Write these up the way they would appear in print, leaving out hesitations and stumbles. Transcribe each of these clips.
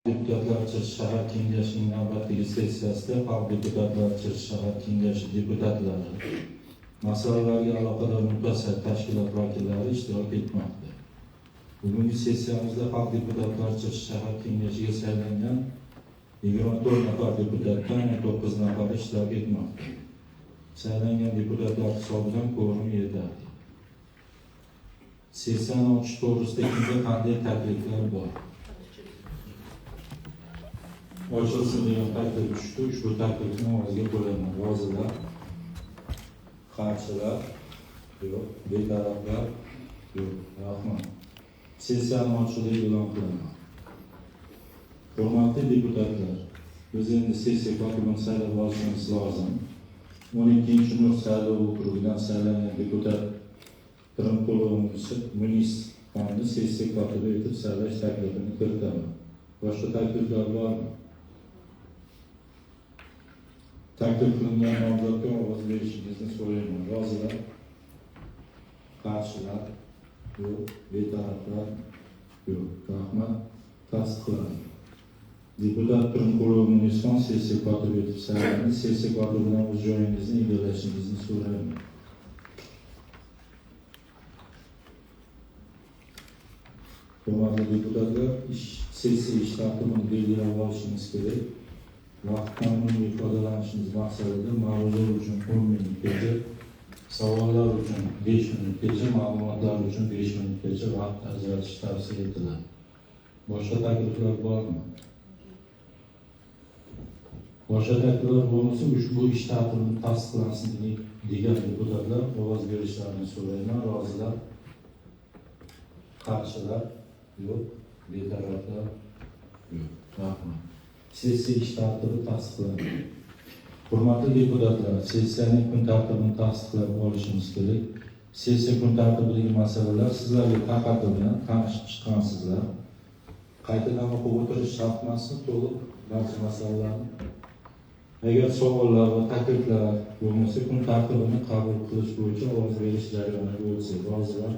Deputatlar shahar kengashining navbatdagi sessiyasida Xalq deputatlar shahar kengashi deputatlari masalalarga aloqador mutasaddi tashkilot vakillari ishtirok etmoqda. Bugungi sessiyamizda Xalq deputatlar shahar kengashiga saylangan 24 nafar deputatdan 19 nafari ishtirok etmoqda. Saylangan deputatlar hisobidan kvorum yetadi. Sessiyani ochish to'g'risida kimga qanday takliflar bor? Ochilsin degan taklif tushdi. Ushbu taklifni ovozga qo'yaman. Rozilar, qarshilar yo'q, betaraflar yo'q. Rahmat. Sessiyani ochilib e'lon qilaman. Hurmatli deputatlar, biz endi sessiya kotibini saylab olishimiz lozim. 12-nur saylov okrugidan saylangan deputat Pirimqulovni Munis xonni sessiya kotibi etib saylash taklifini kiritaman. Boshqa takliflar bormi? Taklif qilingan nomzodga ovoz berishingizni so'rayman. Rozilar, qarshilar yo'q, betaraflar yo'q. Rahmat. Tasdiqlandi. Deputat Pirimqulovni sessiya kotibi etib saylandi. Sessiya kotibidan o'z joyingizni egallashingizni so'rayman. Hurmatli deputatlar, sessiya ish tartibini belgilab olishimiz kerak. Vaqtdan foydalanishimiz maqsadida mavzular uchun 10 minutgacha, savollar uchun 5 minutgacha, ma'lumotlar uchun 5 minutgacha vaqt ajratish tavsiya etiladi. Boshqa takliflar bormi? Boshqa takliflar bo'lmasa, ushbu ish tartibini tasdiqlansin degan deputatlar ovoz berishlarini so'rayman. Rozilar, qarshilar yo'q, betaraflar yo'q. Rahmat. Sessiya ish tartibi tasdiqlandi. Hurmatli deputatlar, sessiyaning kun tartibini tasdiqlab olishimiz kerak. Sessiya kun tartibidagi masalalar sizlarga tarqatilgan, tanishib chiqqansizlar. Qaytadan o'qib o'tirish shart emasmi? To'liq barcha masalalarni. Agar savollar va takliflar bo'lmasa, kun tartibini qabul qilish bo'yicha ovoz berish jarayoniga o'tsak. Rozilar,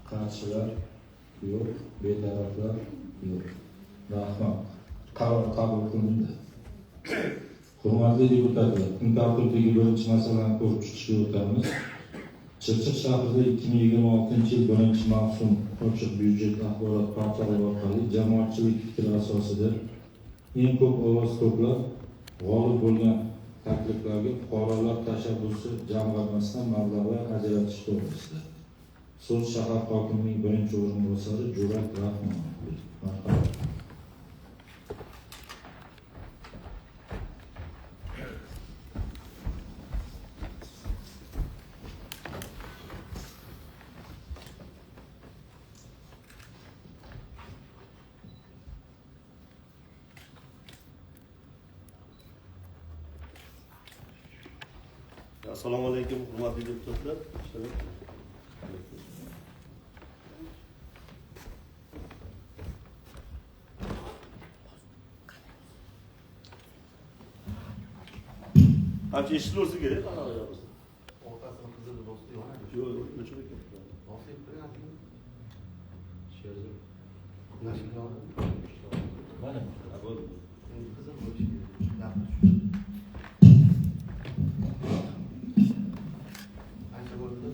qarshilar yo'q, betaraflar yo'q. Rahmat. Qaror qabul qilindi. Hurmatli deputatlar, kun tartibidagi birinchi masalani ko'rib chiqishga o'tamiz. Chirchiq shahrida 2026-yil 1-mavsum ochiq byudjet axborot portali orqali jamoatchilik fikri asosida eng ko'p ovoz to'plab g'olib bo'lgan takliflarga fuqarolar tashabbusi jamg'armasidan mablag'lar ajratish to'g'risida. So'z shahar hokimining birinchi o'rinbosari Jurat Rahmonov. Marhamat. Assalomu alaykum, hurmatli deputatlar. Qancha eshitilarsa kerak, qanaqa yo'q. Orqasini qizil bosdi yo'q. Yo'q, o'chirib ketdi. Bosib qo'yadi. Sherzi. Nashikon. Mana, bo'ldi. Qizil bo'lishi kerak. Qancha bo'ldi?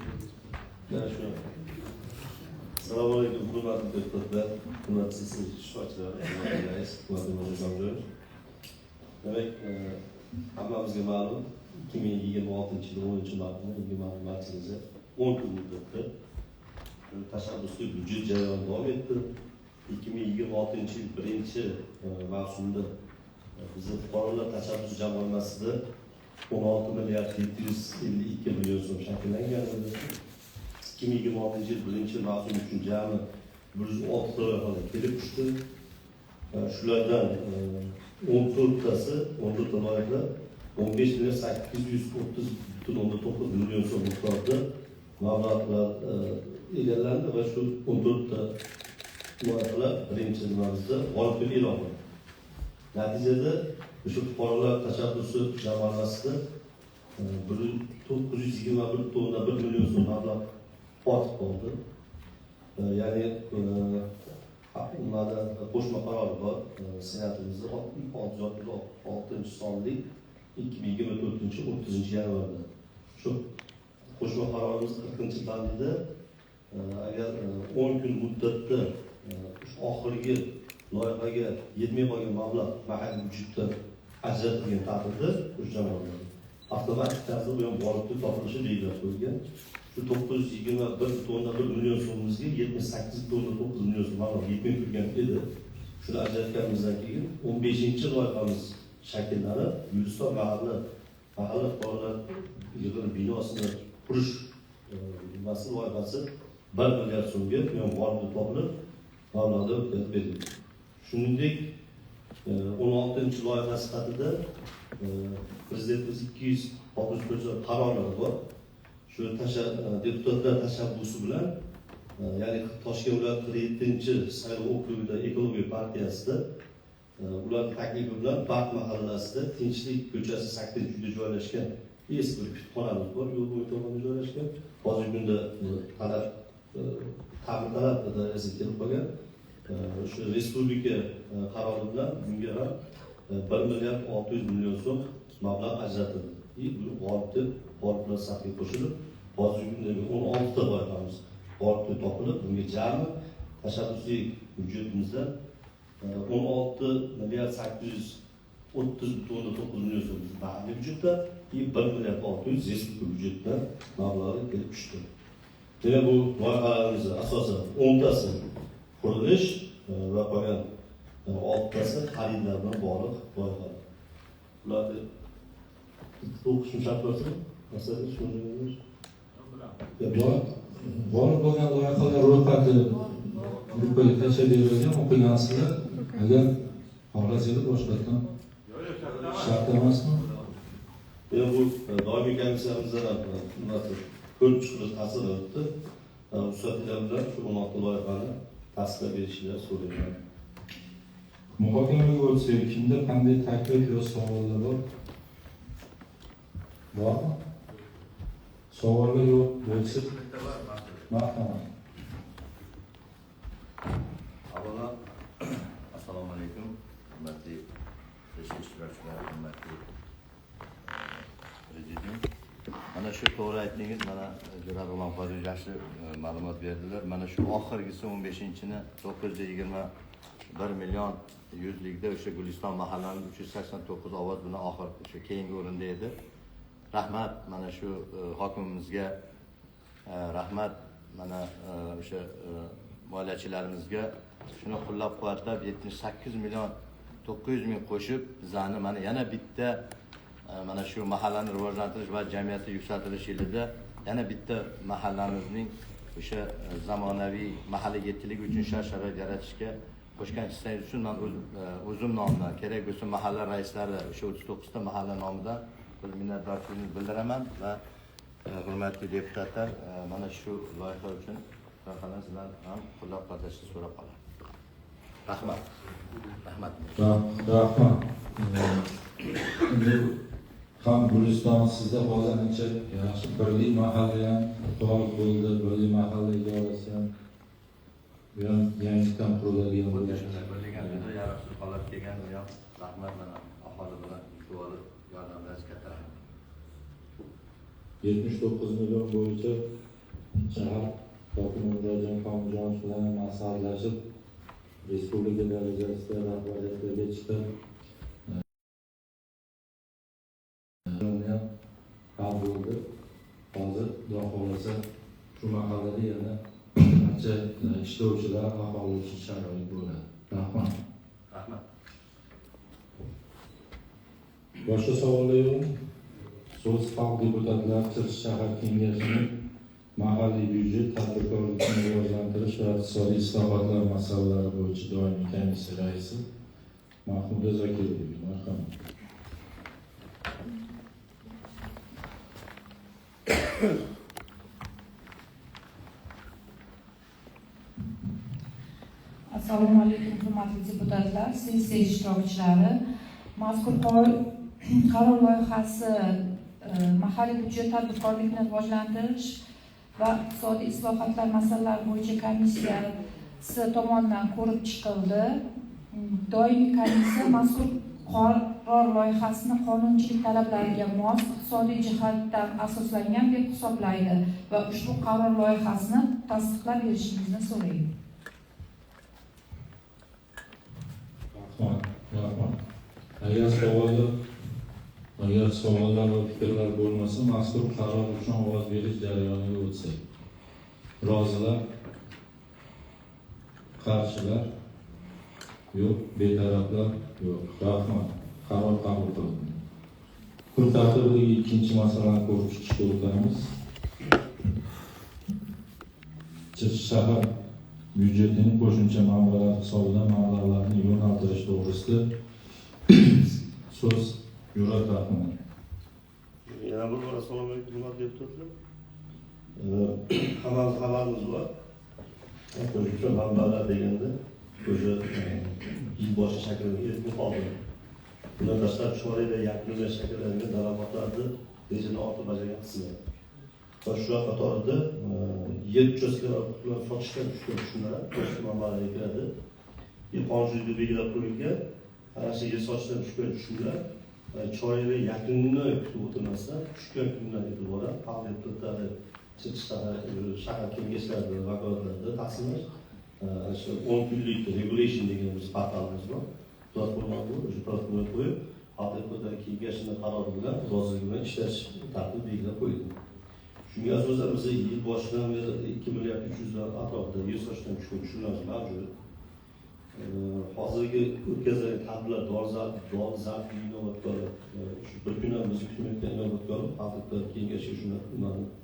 Assalomu alaykum, hurmatli deputatlar, hurmatli ishtirokchilar, hurmatli rais, hurmatli nomzodlar. Demak, hammamizga ma'lum, 2026-yil 10-martda majlisda 10 kun muddatda tashabbusli byudjet jarayoni davom etdi. 2026-yil 1-mavsumda bizning fuqarolar tashabbusi jamg'armasida 16 milliard 752 million so'm shakllangan edi. 2026-yil 1-mavsum uchun jami 106 loyihalar kelib tushdi. Shulardan 14 loyihalar 15 milliard 830,9 million so'm miqdorida mablag'lar egallandi va shu 14 loyihalar birinchi nimamizda g'oliblik e'lon qilindi. Natijada shu fuqarolar tashabbusi jamg'armasida 921,1 million so'm mablag' ortib qoldi. Ya'ni ularda qo'shma qarori bor. Senatimizda 666-sonli 2024-30-yanvarda. Shu qo'shma qarorimiz 40-bandida agar 10 kun muddatda oxirgi loyihaga yetmay qolgan mablag' mahalliy byudjetdan ajratilgan taqdirda o'sha jamoalar avtomatik tarzda bu ham borib topilishi belgilab qo'yilgan. Shu 921,1 million so'mimizga 78,9 million so'm mablag' yetmay turgan edi. Shuni ajratganimizdan keyin 15-loyihamiz shakllanib, Guliston mahalla fuqarolar yig'in binosini qurish loyihasi 1 milliard so'mga borib topilib, mablag'da o'tkazildi. Shuningdek, 16-loyiha sifatida Prezidentimiz 261 qarorlari bor. Shu deputatlar tashabbusi bilan, ya'ni Toshkent viloyati 47-saylov okrugida Ekologiya partiyasida ularning taklifi bilan Baq mahallasida Tinchlik ko'chasi 8-uyda joylashgan eski bir kutubxonamiz bor, yo'l bo'yi tomonda joylashgan. Hozirgi kunda ta'mirtalab darajasiga kelib qolgan. Shu respublika qarori bilan bunga ham 1 milliard 600 million so'm mablag' ajratildi. Bu g'oliblar safiga qo'shilib, hozirgi kundagi 16 ta loyihamiz g'oliblar topilib, bunga jami tashabbusiy byudjetimizda 16 milliard 830,9 million so'm mahalliy byudjetda, 1 milliard 600 respublika byudjetidan mablag'lar kelib tushdi. Yana bu loyihalarimizni asosan 10 tasi qurilish va qolgan 6 tasi xaridlar bilan bog'liq loyihalar. Ularni o'qishni shart bo'lsa, masalan, shunday bor bo'lgan loyihalar ro'yxati gruppaga tashlab berilgan, o'qigansizlar. Agar xohlasangiz boshqatdan shart emasmi? Bu doimiy komissiyamizdan ham ko'rib chiqilish ta'sir o'tdi. Ruxsatlar bilan shu 16 loyihani tasdiqlab berishni so'rayman. Muhokamaga o'tsak, kimda qanday taklif yoki savollar bor? Bormi? Savollar yo'q bo'lsa, marhamat. Avvalo, assalomu alaykum, hurmatli ishtirokchilar, hurmatli prezident. Mana shu to'g'ri aytdingiz, mana Janob G'ulomqodir yaxshi ma'lumot berdilar. Mana shu oxirgisi 15-ni 921 million 100likda o'sha Guliston mahallaning 389 ovoz bilan oxir o'sha keyingi o'rinda edi. Rahmat mana shu hokimimizga, rahmat mana o'sha moliyachilarimizga shuni qo'llab-quvvatlab 78 million 900 ming qo'shib bizani mana yana bitta mana shu mahallani rivojlantirish va jamiyatni yuksaltirish yilida yana bitta mahallamizning o'sha zamonaviy mahallaga yetiligi uchun shart-sharoit yaratishga qo'shgan hissangiz uchun men o'zim nomidan kerak bo'lsa mahalla raislari o'sha 39 ta mahalla nomidan minnatdorchiligimni bildiraman va hurmatli deputatlar mana shu loyiha uchun sizlar ham qo'llab-quvvatlashni so'rab qolaman. Rahmat. Rahmat. Rahmat. Ham Guliston sizda hozircha yaxshi birlik mahalla ham to'g'ri bo'ldi, birlik mahalla idorasi ham yangidan quriladigan bo'ldi. Birligimizda yaroqsiz holat kelgan yo'q. Rahmat mana aholi bilan olib yordamlash katta rahmat. 79 million bo'yicha shahar hokimi Murodjon Komiljonovich bilan maslahatlashib respublika darajasida rahbariyatga chiqib hal bo'ldi. Hozir Xudo xohlasa shu mahallada yana barcha ishlovchilar aholi uchun sharoit bo'ladi. Rahmat. Rahmat. Boshqa savollar yo'qmi? So'z xalq deputatlar Chirchiq shahar kengashining mahalliy byudjet, tadbirkorlikni rivojlantirish va iqtisodiy islohotlar masalalari bo'yicha doimiy komissiya raisi Mahmuda Zokirovga marhamat. Assalomu alaykum hurmatli deputatlar, sessiya ishtirokchilari. Mazkur qaror loyihasi mahalliy byudjet, tadbirkorlikni rivojlantirish va iqtisodiy islohotlar masalalari bo'yicha komissiya siz tomonidan ko'rib chiqildi. Doimiy komissiya mazkur qaror loyihasini qonunchilik talablariga mos, iqtisodiy jihatdan asoslangan deb hisoblaydi va ushbu qaror loyihasini tasdiqlab berishingizni so'raydi. Rahmat. Agar savollar va fikrlar bo'lmasa, mazkur qaror uchun ovoz berish jarayoniga o'tsak. Rozilar, qarshilar yo'q, betaraflar yo'q. Rahmat. Qaror qabul qilindi. Kun tartibidagi ikkinchi masalani ko'rib chiqishga o'tamiz. Chirchiq shahar byudjetining qo'shimcha manbalar hisobidan mablag'larni yo'naltirish to'g'risida so'z Yurat Rahimov. Yana bir bora assalomu alaykum deputatlar. Hammamiz xabarimiz bor. Qo'shimcha manbalar deganda o'sha yil boshi shaklini eritib qoldi. Bundan tashqari chorada yakunlash shakllangan daromadlarni rejani ortib bajargan qismi. Va shu qatorida yer uchastkalari sotishdan tushgan tushumlar qo'shimcha manbalarga kiradi. Qonunchilikda belgilab qo'yilgan ana shu yer sotishdan tushgan tushumlar chorada yakunini kutib o'tirmasdan tushgan kundan e'tiboran xalq deputatlari shahar kengashlari vakolatlarida taqsimlash shu 10 kunlik regulation degan biz portalimiz bor. Platformani o'sha platformaga qo'yib, xalq deputatlari kengashining qarori bilan roziligi bilan ishlash tartibi belgilab qo'yildi. Shunga asosan biz yil boshidan beri 2 milliard 300 million atrofida yer sochdan tushgan tushumlarimiz mavjud. Hozirgi o'tkazilgan tadbirlar dolzarb inovatkor shu bir kun ham biz kutmayotgan inovatkor xalq deputatlari kengashiga shuni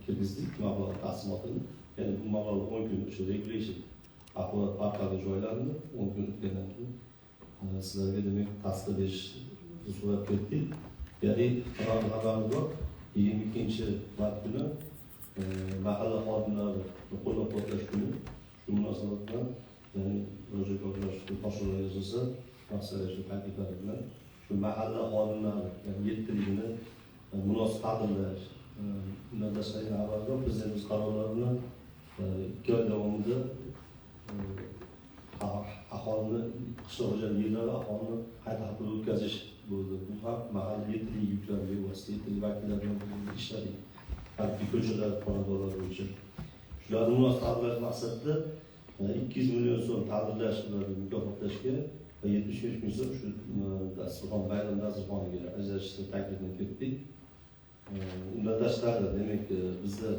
kirgizdik, mablag' taqsimotini. Ya'ni bu mablag' 10 kun o'sha regulation axborot portaliga joylandi. 10 kun o'tgandan keyin sizlarga demak tasdiqlash so'rab ketdik. Ya'ni xabarimiz bor. 22-mart kuni mahalla xodimlari qo'llab-quvvatlash kuni shu munosabat bilan ya'ni ro'za ko'rlash qo'shimlar yozilsa, maqsadlar shu takliflar bilan shu mahalla xodimlari ya'ni 7-ligini munosib taqdirlash bundan tashqari xabarlar prezidentimiz qarorlari bilan 2 oy davomida aholini qishloq xo'jaligi yerlari aholini qayta haqida o'tkazish bo'ldi. Bu ham mahalla 7-lik yuklar bevosita 7-lik vakillar bilan ishladik. Balki ko'chalar, xonadonlar bo'yicha. Shularni munosib taqdirlash maqsadida 200 million so'm ta'mirlash ularni mukofotlashga va 75 ming so'm shu dasturxon bayram dasturxoniga ajratishni taklifini kiritdik. Undan tashqari demak bizda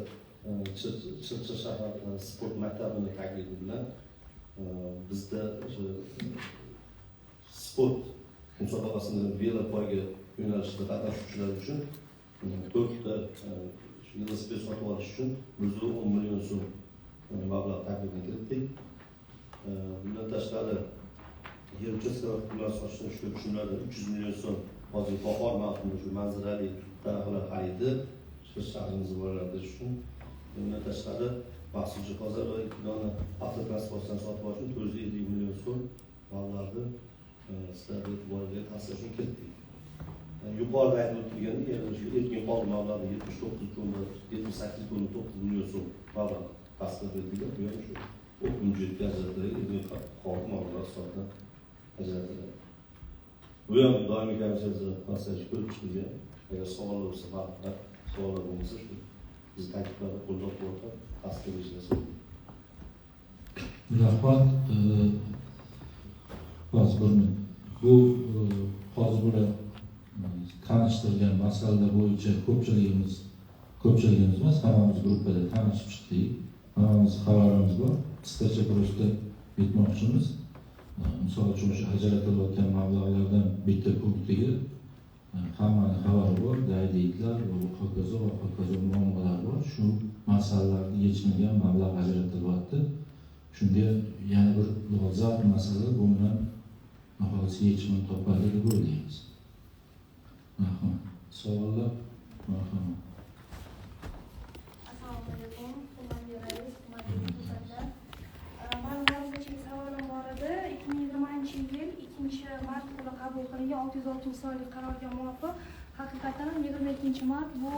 Chirchiq shahar sport maktabining taklifi bilan bizda sport musobaqasini velopoyga yo'nalishida qatnashuvchilar uchun 4 ta velosiped sotib olish uchun 110 million so'm mablag' taklifini kiritdik. Bundan tashqari yer uchastkalari bilan sotishdan tushgan tushumlarda 300 million so'm hozir bahor mavsumida shu manzarali daraxtlar xaridi shu shahrimiz bolalarida uchun. Bundan tashqari maxsus jihozlar va dona avtotransportdan sotib olish uchun 450 million so'm mablag'ni sizlarga e'tiborga tashlashni kiritdik. Yuqorida aytib o'tilganda erkin qoldi mablag'ni 78 million 9 million so'm mablag' tasdiq etilgan. Bu ham shu o'q byudjetga ajratilgan erkin qoldi mablag' hisobidan ajratiladi. Bu ham doimiy komissiyada maslahat ko'rib chiqilgan. Agar savollar bo'lsa, vaqtlar savollar bo'lmasa shu biz takliflarni qo'llab-quvvatlab tasdiqlashni so'raymiz. Rahmat. Bu hozir buni tanishtirgan masalalar bo'yicha ko'pchiligimiz emas, hammamiz gruppada tanishib chiqdik. Hammamiz xabarimiz bor. Qisqacha просто aytmoqchimiz. Misol uchun o'sha ajratilayotgan mablag'lardan bitta punktiga hammani xabari bor, daydiklar va hokazo muammolar bor. Shu masalalarni yechilgan mablag' ajratilyapti. Shunga yana bir dolzarb masala bu bilan aholisi yechimini topadi deb o'ylaymiz. Rahmat. Savollar? Marhamat. Assalomu alaykum. Hurmatli rais, hurmatli deputatlar. Ma'lumotga savolim bor edi. 2020-yil 2-mart kuni qabul qilingan 606-sonli qarorga muvofiq haqiqatan 22-mart bu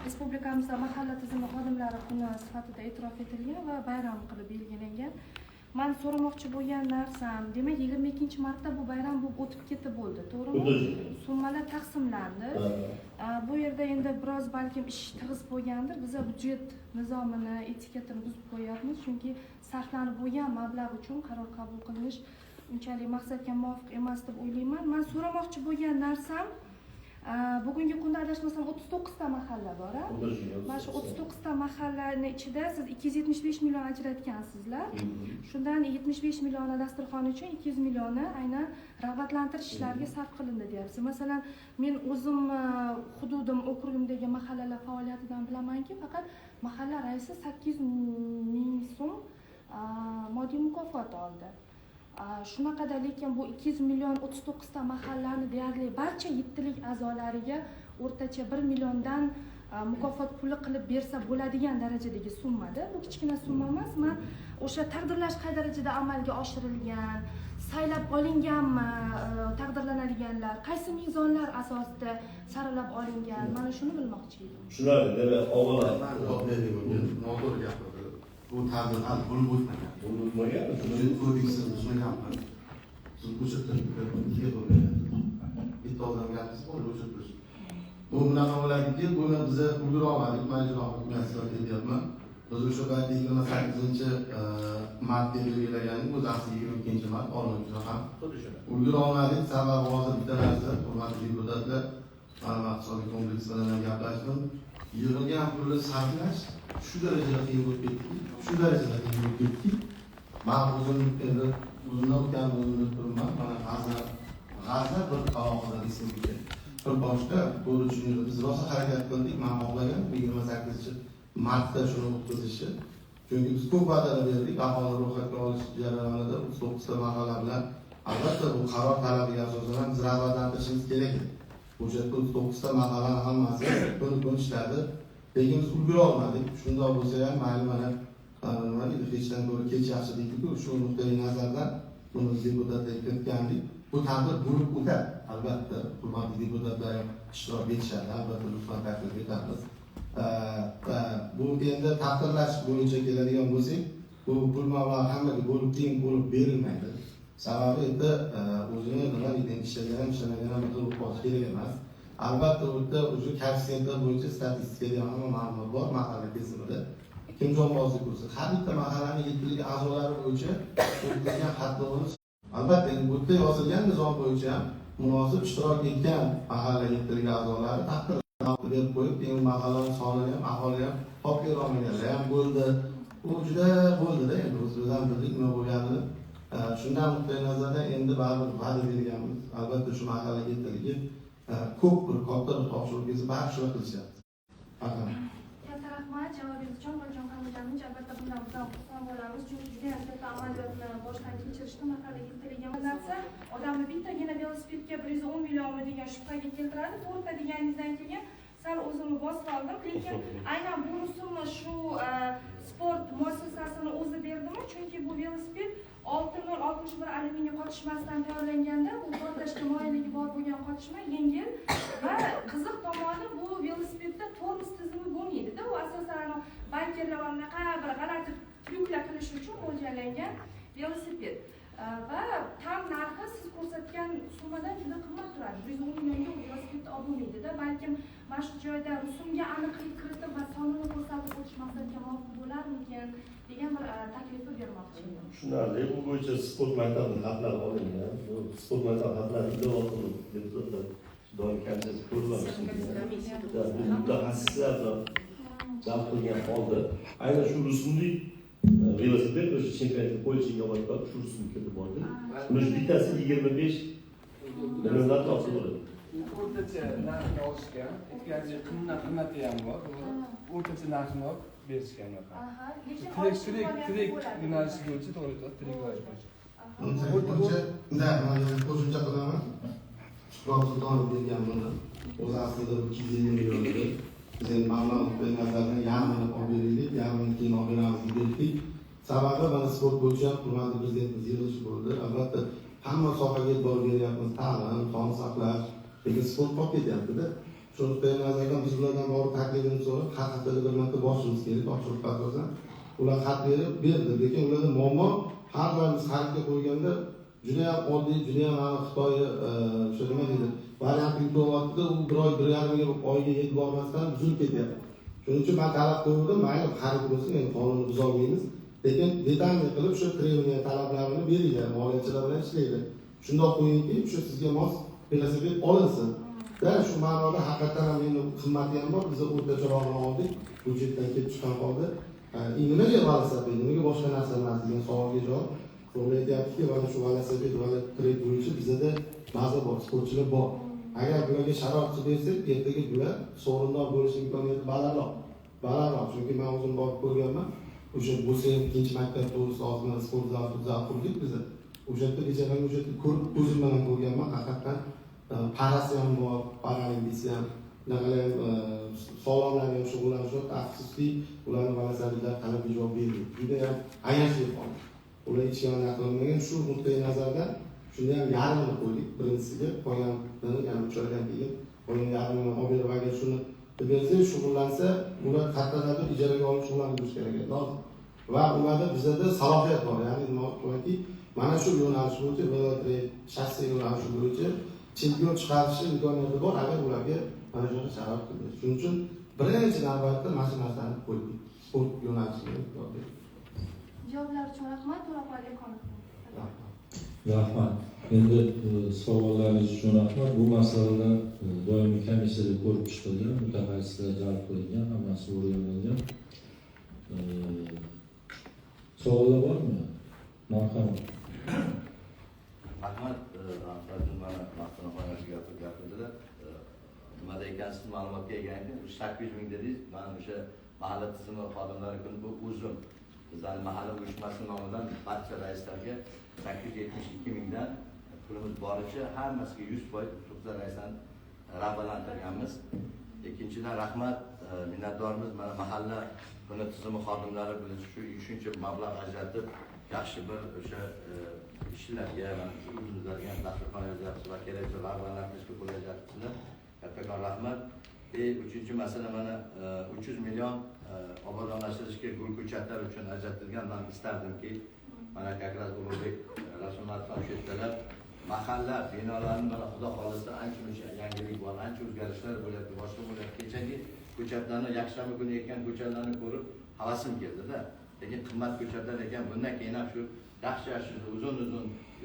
respublikamizda mahalla tizimi xodimlari kuni sifatida e'tirof etilgan va bayram qilib belgilangan. man so'ramoqchi bo'lgan narsam, demak 22-martda bu bayram bo'lib o'tib ketdi bo'ldi, to'g'rimi? Xuddi Summalar taqsimlandi. Bu yerda endi biroz balkim ish tig'iz bo'lgandir. Biz byudjet nizomini, etiketini buzib qo'yapmiz, chunki sarflanib bo'lgan mablag' uchun qaror qabul qilinish unchalik maqsadga muvofiq emas deb o'ylayman. Men so'ramoqchi bo'lgan narsam, bugungi kunda adashmasam 39 ta mahalla bor. Mana shu 39 ta mahallani ichida siz 275 million ajratgansizlar. Shundan 75 millioni dasturxon uchun, 200 millioni aynan rag'batlantirish ishlariga sarf qilindi deyapsiz. Masalan, men o'zim hududim, okrugimdagi mahallalar faoliyatidan bilamanki, faqat mahalla raisi 800 ming so'm moddiy mukofot oldi. Shunaqada, lekin bu 200 million 39 ta mahallani deyarli barcha yettalik a'zolariga o'rtacha 1 milliondan mukofot puli qilib bersa bo'ladigan darajadagi summada. Bu kichkina summa emas. Men o'sha taqdirlash qay darajada amalga oshirilgan, saylab olinganmi taqdirlanadiganlar, qaysi mezonlar asosida saralab olingan, mana shuni bilmoqchi edim. Shular demak, avvalo noto'g'ri gapirdi. Bu tadbir hali bo'lib o'tmagan. unutmagan, Shuni kodeksni buzmaganman. Siz o'chirtirib bitta odam gapirsa bo'ldi, o'chirtirish. Bu bunaqa bo'ladiki, buni biz ulgura olmadik, majbur masala deyapman. Biz o'sha paytda 28-mart deb belgilagandik, o'zi aslida 22-mart olinuvchi ham. Ulgura olmadik, sababi hozir bitta narsa, hurmatli deputatlar, ma'lumot iqtisodiy kompleks bilan ham gaplashdim. Yig'ilgan pulni sarflash shu darajada qiyin bo'lib ketdi. Men o'zim endi o'zimdan o'tgan o'zimni turibman. Mana g'azna bir alohida respublika. Bir boshqa to'g'ri tushunib biz rosa harakat qildik. Men xohlagan 28-martda shuni o'tkazishni. Chunki biz ko'p va'dalar berdik. Aholi ro'yxatga olish jarayonida 39 ta mahalla bilan albatta bu qaror talabiga asosan biz rag'batlantirishimiz kerak edi. O'sha 39 ta mahallani hammasi buni ishladi. Lekin biz ulgura olmadik. Shundoq bo'lsa ham mayli, mana hechdan ko'ra kech yaxshi deydi-ku, shu nuqtai nazardan buni deputatlar kiritgandik. Bu tadbir bo'lib o'tadi. Albatta, hurmatli deputatlar ham ishtirok etishadi. Albatta, lutfan taklif etamiz. Bu endi taqdirlash bo'yicha keladigan bo'lsak, bu pul mablag'i hammaga bo'lib teng bo'lib berilmaydi. Sababi endi o'zini nima deydi, ishlagan bir xil qolish kerak emas. Albatta, o'rta o'sha koeffitsiyentlar bo'yicha statistikada hamma ma'lumot bor mahalla kesimida. Kim jonbozlik qilsa, har bitta mahallaning yettalik a'zolari bo'yicha o'tkazilgan xatlovni albatta endi bu yerda yozilgan nizom bo'yicha ham munosib ishtirok etgan mahalla yettalik a'zolari taqdirlanib berib qo'yib, keyin mahallaning sonini ham aholi ham topib olmaganlar ham bo'ldi. Bu juda bo'ldida, endi biz ham bildik nima bo'lganini. Shundan nuqtai nazardan endi baribir va'da berganmiz. Albatta shu mahalla yettiligi ko'p bir katta bir topshiriqni baribir shular qilishyapti. Katta rahmat, javobingiz uchun qachon qilganimiz albatta bundan xursand bo'lamiz, chunki juda ham katta amaliyotni boshdan kechirishdi. Mahalla yettiligimiz narsa odamni bittagina velosipedga 110 millionmi degan shubhaga keltiradi. To'g'ri deganingizdan keyin sal o'zimni bosib oldim, lekin aynan bu rusumni shu sport muassasasini o'zi berdimi? Chunki bu velosiped 6061 alyuminiy qotishmasidan tayyorlanganda, bu portlashga moyilligi bor bo'lgan qotishma yengil va qiziq tomoni bu velosipedda tormoz tizimi bo'lmaydi-da, u asosan baykerlar va anaqa bir g'alati tryuklar qilish uchun mo'ljallangan velosiped. Va tam narxi siz ko'rsatgan summadan juda qimmat turadi. 110 millionga velosipedni olib bo'lmaydi-da, balkim mana shu joyda rusumga aniqlik kiritib va sonini ko'rsatib o'tish maqsadga muvofiq bo'larmikin degan bir taklifni bermoqchi edim. Tushunarli. Bu bo'yicha sport maktabi xatlari olingan. Bu sport maktabi xatlari ilova qilib deputatlar doim kamchilik ko'ramiz. Mutaxassislar bilan jalb qilgan holda aynan shu rusumli velosiped o'sha chempionatga qo'yilishga odatda shu rusumga kirib bordi. Buni bittasi 25 milliondan ortiq bo'ladi. O'rtacha narxni olishgan, aytgancha qimmati ham bor. O'rtacha narxni olib berishgan. Tirik yo'nalish bo'yicha to'g'ri tirik yo'nalish bo'yicha. Qo'shimcha qilaman. Shuhrat Sultonov bergan buni. O'zi aslida 250 million edi. Biz endi ma'lumot nazaridan yarmini olib berdik, yarmini keyin olib beramiz dedik. Sababi mana sport bo'yicha hurmatli prezidentimiz yig'ilishi bo'ldi. Albatta hamma sohaga e'tibor beryapmiz, ta'lim, sog'liqni saqlash, lekin sport qolib ketyapti-da. Shu nuqtai nazardan biz ulardan borib taklifini so'rab, har haftada bir marta boshimiz kerak, topshiriqqa asosan. Ular xat berdi, lekin ularda muammo har doim biz xaridga qo'yganda juda ham oddiy, juda ham Xitoy o'sha nima deydi, variant yuryapti, u bir oy, 1,5 oyga yetib bormasdan buzilib ketyapti. Shuning uchun men talab qo'ydim, mayli xarid bo'lsin, endi qonunni buzolmaymiz, lekin detalniy qilib o'sha trебование talablarini beringlar, moliyachilar bilan ishlaydi. Shundoq qo'yingki, o'sha sizga mos velosiped olinsin. Shu ma'noda haqiqatan ham endi qimmati ham bor, biz o'rtacharog'ini oldik, budjetdan kelib chiqqan holda. Nimaga velosiped, nimaga boshqa narsa emas degan savolga javob aytyaptiki, mana shu velosiped va trek bo'yicha bizda ba'zi bor, sportchilar bor. Agar bularga sharoit qilib bersak, ertaga bular sovrindor bo'lish imkoniyati balandroq. Chunki men o'zim borib ko'rganman. O'sha bo'lsa ham ikkinchi maktab to'g'risida ozgina sport zal qurdik biz. O'sha yerda kechadan o'sha yerda ko'rib, ko'zim bilan ko'rganman. Haqiqatan parasi ham bor, paralimpiyasi ham, sog'lomlar ham shug'ullanishyapti. Afsuski, ularning velosipedlar talab javob berdi. Juda ham ayanchli qoldi. Ular hech qanday qilinmagan. Shu nuqtai nazardan shunda ham yarmini qo'ydik. Birinchisiga qo'ygandan, ya'ni 3 oydan keyin qolgan yarmini olib berib, agar shuni bersa, shug'ullansa, ular qattiq ijaraga olib shug'ullanish kerak edi. Va ularda bizda salohiyat bor. Ya'ni nima qo'yki, mana shu yo'nalish bo'yicha velotrek, shasse yo'nalishi bo'yicha chempion chiqarish imkoniyati bor, agar ularga mana shuni sharoit qildi. Shuning uchun birinchi navbatda mana shu narsani qo'ydik. Sport yo'nalishiga qo'ydik. Javoblar uchun rahmat, To'raqo'li qonun. Rahmat. Endi savollaringiz uchun rahmat. Bu masalada doimiy komissiyada ko'rib chiqilgan, mutaxassislar jalb qilingan, hammasi o'rganilgan. Savollar bormi? Marhamat. Rahmat, mana maqtana qo'yashiga gapirdilar. Nimada ekansiz ma'lumotga eganki, 800 ming dedingiz. Mana o'sha mahalla tizimi xodimlari kuni bu uzun. Bizning mahalla uyushmasi nomidan barcha raislarga 872 mingdan pulimiz boricha hammasiga 100% huquqlar raisdan rag'batlantirganmiz. Ikkinchidan rahmat, minnatdormiz. Mana mahalla kuni tizimi xodimlari bilan shuncha mablag' ajratib, yaxshi bir o'sha ishlarga, o'zimizlarga dasturxon yozasiz va kerakli rag'batlantirishga pul ajratibsizlar. Kattakon rahmat. Uchinchi masala, mana 300 million obodonlashtirishga gul ko'chatlar uchun ajratilgan. Men istardimki, mana Kakras Ulug'bek rasmlardan shu yerdalar mahalla binolarini mana xudo xolisa ancha yangilik bor, ancha o'zgarishlar bo'lyapti, boshqa bo'lyapti. Kechagi ko'chatlarni yakshanba kuni ekkan ko'chatlarni ko'rib havasim keldi-da. Lekin qimmat ko'chatlar ekan, bundan keyin ham shu yaxshi uzun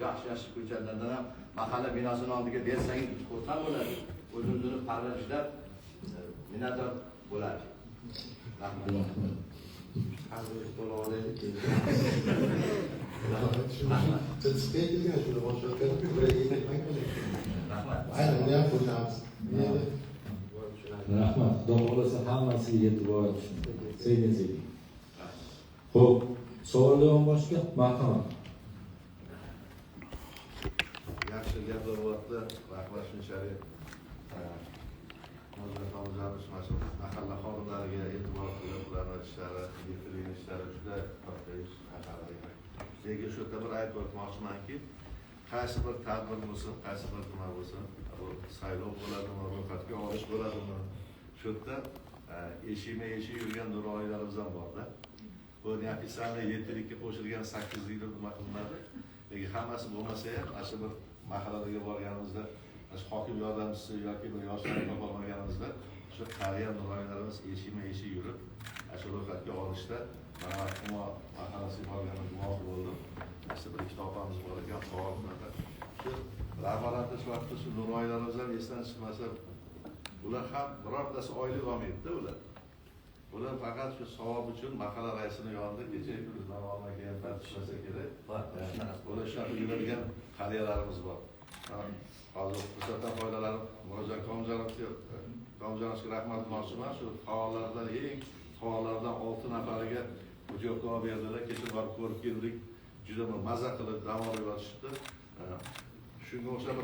yaxshi ko'chatlardan ham mahalla binosini oldiga bersangiz xursand bo'ladi. O'zimizni parvarishlab minnatdor bo'ladi. Rahmat. Hazır olaylik. Çıkayım şunu boş ver. Buraya gitmek mi? Aynen ne yapacağız? Rahmat. Xudo xolasa hammasiga yetib boradi. Sekin. Xo'p, savollar boshqa? Marhamat. Yaxshi gap bo'lyapti. Rahmat shunchalik. Mahalla xodimlariga e'tibor qilib, ularning ishlari, yetkazilgan ishlari juda katta ish. Lekin shu yerda bir aytib o'tmoqchimanki, qaysi bir tadbir bo'lsin, qaysi bir nima bo'lsin, bu saylov bo'ladimi, ro'yxatga olish bo'ladimi, shu yerda eshik yurgan nurg'oylarimiz ham bor-da. Bu ofitsialniy 7likka qo'shilgan 8 yil nima qilinadi. Lekin hammasi bo'lmasa ham, mana shu bir mahallalarga borganimizda hokim yordamchisi yoki bir yoshlarni topa olmaganimizda shu qariya nurg'oylarimiz eshik yurib, shu ro'yxatga olishda mana Humo mahallasiga borganimda guvoh bo'ldim. Shu bir ikkita opamiz bor ekan, faollarda. Shu rag'batlantirish vaqtida shu nurg'oylarimiz ham esdan chiqmasa, ular ham birortasi oylik olmaydi-da ular. Ular faqat shu savob uchun mahalla raisining yonida kecha kunduz navomaga ham tartiblansa kerak. Ular shunaqa yuradigan qariyalarimiz bor. Hozir fursatdan foydalanib Murojaat Komjanovga rahmat aytmoqchiman. Shu faollardan faollardan 6 nafariga hujjatnoma berdilar. Kecha borib ko'rib keldik. Juda mazza qilib dam olib yotishdi. Shunga o'xshab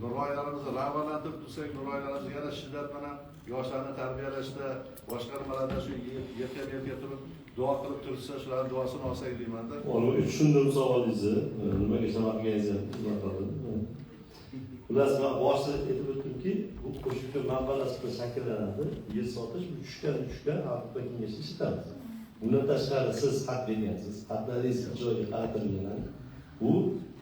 nurg'oylarimizni rag'batlantirib tursak, nurg'oylarimizni yana shiddat bilan yoshlarni tarbiyalashda, boshqa nimalarda shu yerga turib duo qilib tursa, shularning duosini olsak deyman-da. Onu tushundim savolingizni. Nimaga shunaqa qilganingizni. Xullas, men boshida aytib o'tdimki, bu qo'shimcha manbalar shakllanadi. Yer sotish tushgan xalqqa kengash ishlatamiz. Bundan tashqari siz xat bergansiz, xatlaringiz ijroga qaratilgan. Bu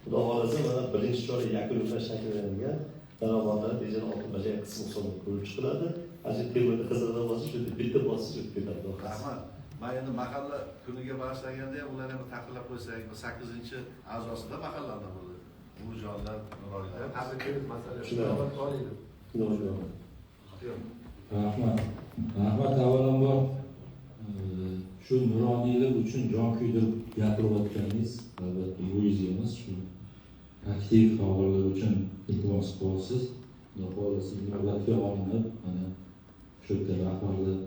xudo xohlasa mana birinchi chorak yakunlash shakllangan daromadlar rejani oltin bajargan qismi hisobida ko'rib chiqiladi. Ana termada Qizilda bosish, bitta bosish o'tib ketadi. Rahmat. Men endi mahalla kuniga bag'ishlaganda ham ularni bir taqdirlab qo'ysak, 8-a'zosida mahallada bo'ldi. Nurjonlar, Nuroylar. Rahmat. Rahmat avvalambor shu nuroniylar uchun jon kuydirib gapirayotganingiz albatta egoizmimiz shu aktiv faollar uchun iltimos qilasiz. Xudo xohlasa inobatga olinib mana shu yerda rahbarlar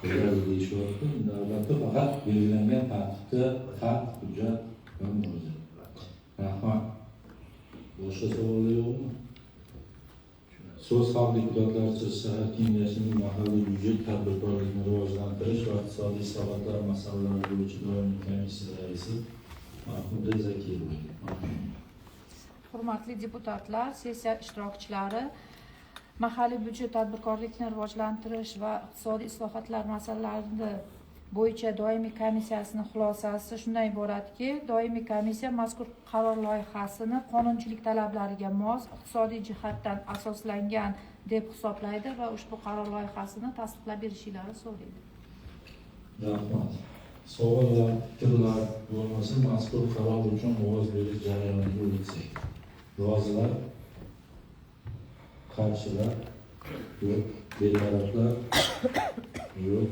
qo'yadi deyishyapti. Albatta faqat belgilangan tartibda xat, hujjat va murojaat. Rahmat. Boshqa savollar yo'qmi? So'z xalq deputatlari shahar kengashining mahalliy byudjet tadbirkorlikni rivojlantirish va iqtisodiy islohotlar masalalari bo'yicha doimiy komissiya raisi Mahmuda Zakirova. Hurmatli deputatlar, sessiya ishtirokchilari, mahalliy byudjet tadbirkorlikni rivojlantirish va iqtisodiy islohotlar masalalari bo'yicha doimiy komissiyasining xulosasi shundan iboratki, doimiy komissiya mazkur qaror loyihasini qonunchilik talablariga mos, iqtisodiy jihatdan asoslangan deb hisoblaydi va ushbu qaror loyihasini tasdiqlab berishingizni so'raydi. Rahmat. Savollar, fikrlar bo'lmasa, mazkur qaror uchun ovoz berish jarayoniga o'tsak. Rozilar, qarshilar, yo'q, betaraflar, yo'q.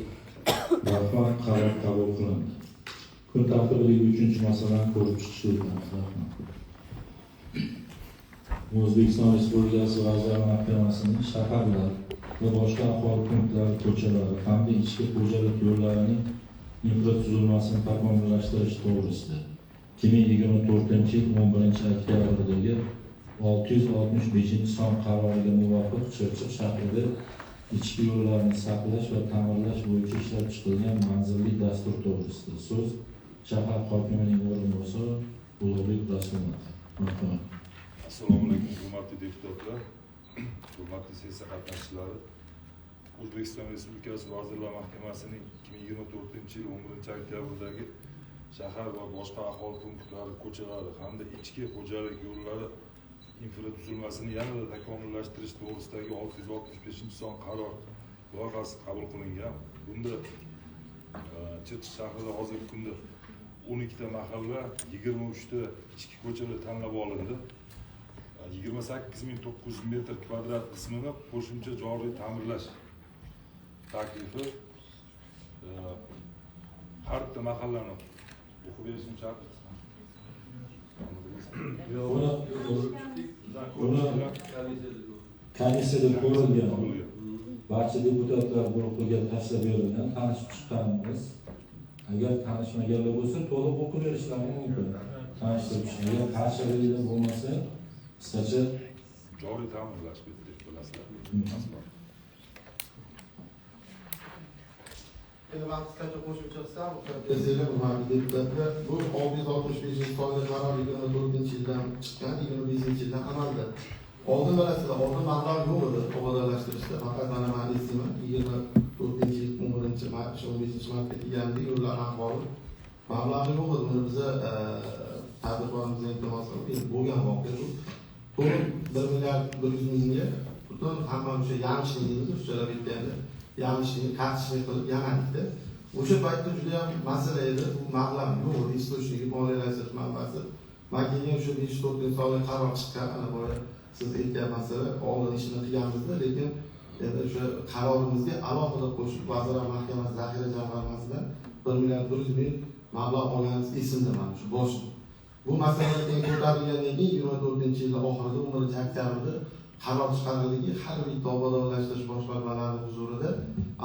Rahmat, qaror qabul qilindi. Kun tartibidagi 3-masalani ko'rib chiqishga o'tamiz. Rahmat. O'zbekiston Respublikasi Vazirlar Mahkamasining shaharlar va boshqa aholi punktlari ko'chalari hamda ichki xo'jalik yo'llarining infratuzilmasini takomillashtirish to'g'risida 2024-yil 11-oktyabrdagi 665-son qaroriga muvofiq Chirchiq shahrida ichki yo'llarni saqlash va ta'mirlash bo'yicha ishlab chiqilgan manzilli dastur to'g'risida so'z shahar hokimining o'rinbosari Ulug'bek Rasulov. Assalomu alaykum, hurmatli deputatlar, hurmatli sessiya qatnashchilari. O'zbekiston Respublikasi Vazirlar Mahkamasining 2024-yil 11-oktyabrdagi shahar va boshqa aholi punktlari ko'chalari hamda ichki xo'jalik yo'llari infratuzilmasini yanada takomillashtirish to'g'risidagi 665-son qaror loyihasi qabul qilingan. Bunda Chirchiq shahrida hozirgi kunda 12 ta mahalla, 23 ta ichki ko'chalar tanlab olindi. 28.900 metr kvadrat qismini qo'shimcha joriy ta'mirlash taklifi har bitta mahallani o'qib berishni chaqiramiz. Komissiyada ko'rilgan barcha deputatlar guruhiga tashlab berilgan tanishib chiqqanimiz. Agar tanishmaganlar bo'lsa, to'liq o'qib berishlari mumkin. Tanishtirib, agar qarshilik bo'lmasa, qisqacha joriy ta'mirlash deb bilasizlar. Endi men qisqacha qo'shimcha qilsam, o'tkazinglar, hurmatli deputatlar, bu 665-sonli qaror 24-yildan chiqqan, 25-yildan amalda. Oldin bilasizlar, oldin mablag' yo'q edi obodonlashtirishda, faqat mana men eslayman, 24-yil 11-15-martga kelganda yo'llar ahvoli mablag' yo'q edi. Buni biz tadbirkorimiz iltimos qilib bo'lgan voqea shu. To'liq 1 milliard 100 mingga butun hamma o'sha yanchishni deymiz, o'shalar aytganda yanchishni, kartishni qilib yanadikda. O'sha paytda juda ham masala edi, bu mablag' yo'q edi, istoshligi, moliyalashtirish manbasi. Men keyin o'sha 5-4 qaror chiqqan, ana boya siz aytgan masala oldin ishini qilganmizda, lekin endi o'sha qarorimizga alohida qo'shib Vazirlar Mahkamasi zaxira jamg'armasidan 1 milliard 100 ming mablag' olganimiz esimda mana shu bosh. Bu masala ko'tarilgandan keyin 24-yil oxirida 11-oktyabrda qaror chiqarildiki, har bitta obodonlashtirish boshqarmalari huzurida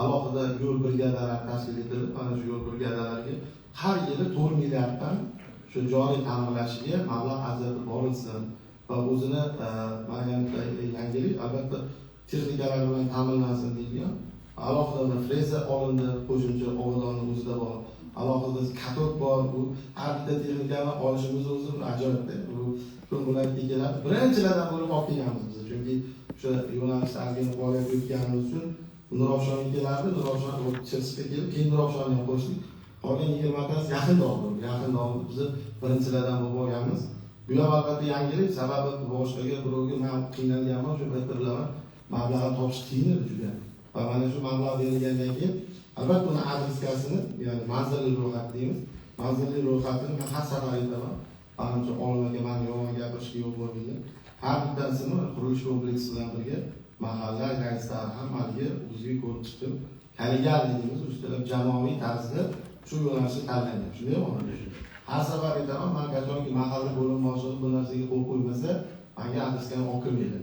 alohida yo'l brigadalari tashkil etilib, mana shu yo'l brigadalariga har yili 4 milliarddan shu joriy ta'mirlashiga mablag' ajratib borilsin va o'zini yangilik albatta texnikalar bilan ta'minlansin deyilgan. Alohida freza olindi, qo'shimcha obodonni o'zida bor. Alohida katot bor, bu har bitta texnikani olishimiz o'zi bir ajoyibda. Bu bular egalab birinchilardan bo'lib olib kelganmiz biz. Chunki o'sha yo'nalishda ozgina faoliyat yuritganimiz uchun Nurafshon egalarni, Nurafshon Chirchiqqa kelib, keyin Nurafshonni ham qo'shdik. Qolgan 20tasi yaqinda oldim. Yaqinda olib biz birinchilardan bo'lib olganmiz. Bu ham albatta yangilik, sababi boshqaga birovga men qiynalganman, shu paytda bilaman, mablag' topish qiyin edi juda. Va mana shu mablag' berilgandan keyin albatta uni adreskasini, ya'ni manzilli ro'yxat deymiz. Manzilli ro'yxatini men har safar aytaman. Manimcha olimlarga men yomon gapirishga yo'q bo'lmaydi. Har bittasini qurilish kompleksi bilan birga mahalla raislari ham malga o'ziga ko'rib chiqib, kollegial deymiz, ustalab jamoaviy tarzda shu yo'nalishni tanlagan. Shundaymi? Har safar aytaman, men qachonki mahalla bo'lim boshlig'i bu narsaga qo'l qo'ymasa, menga adreskani olib kelmaydi.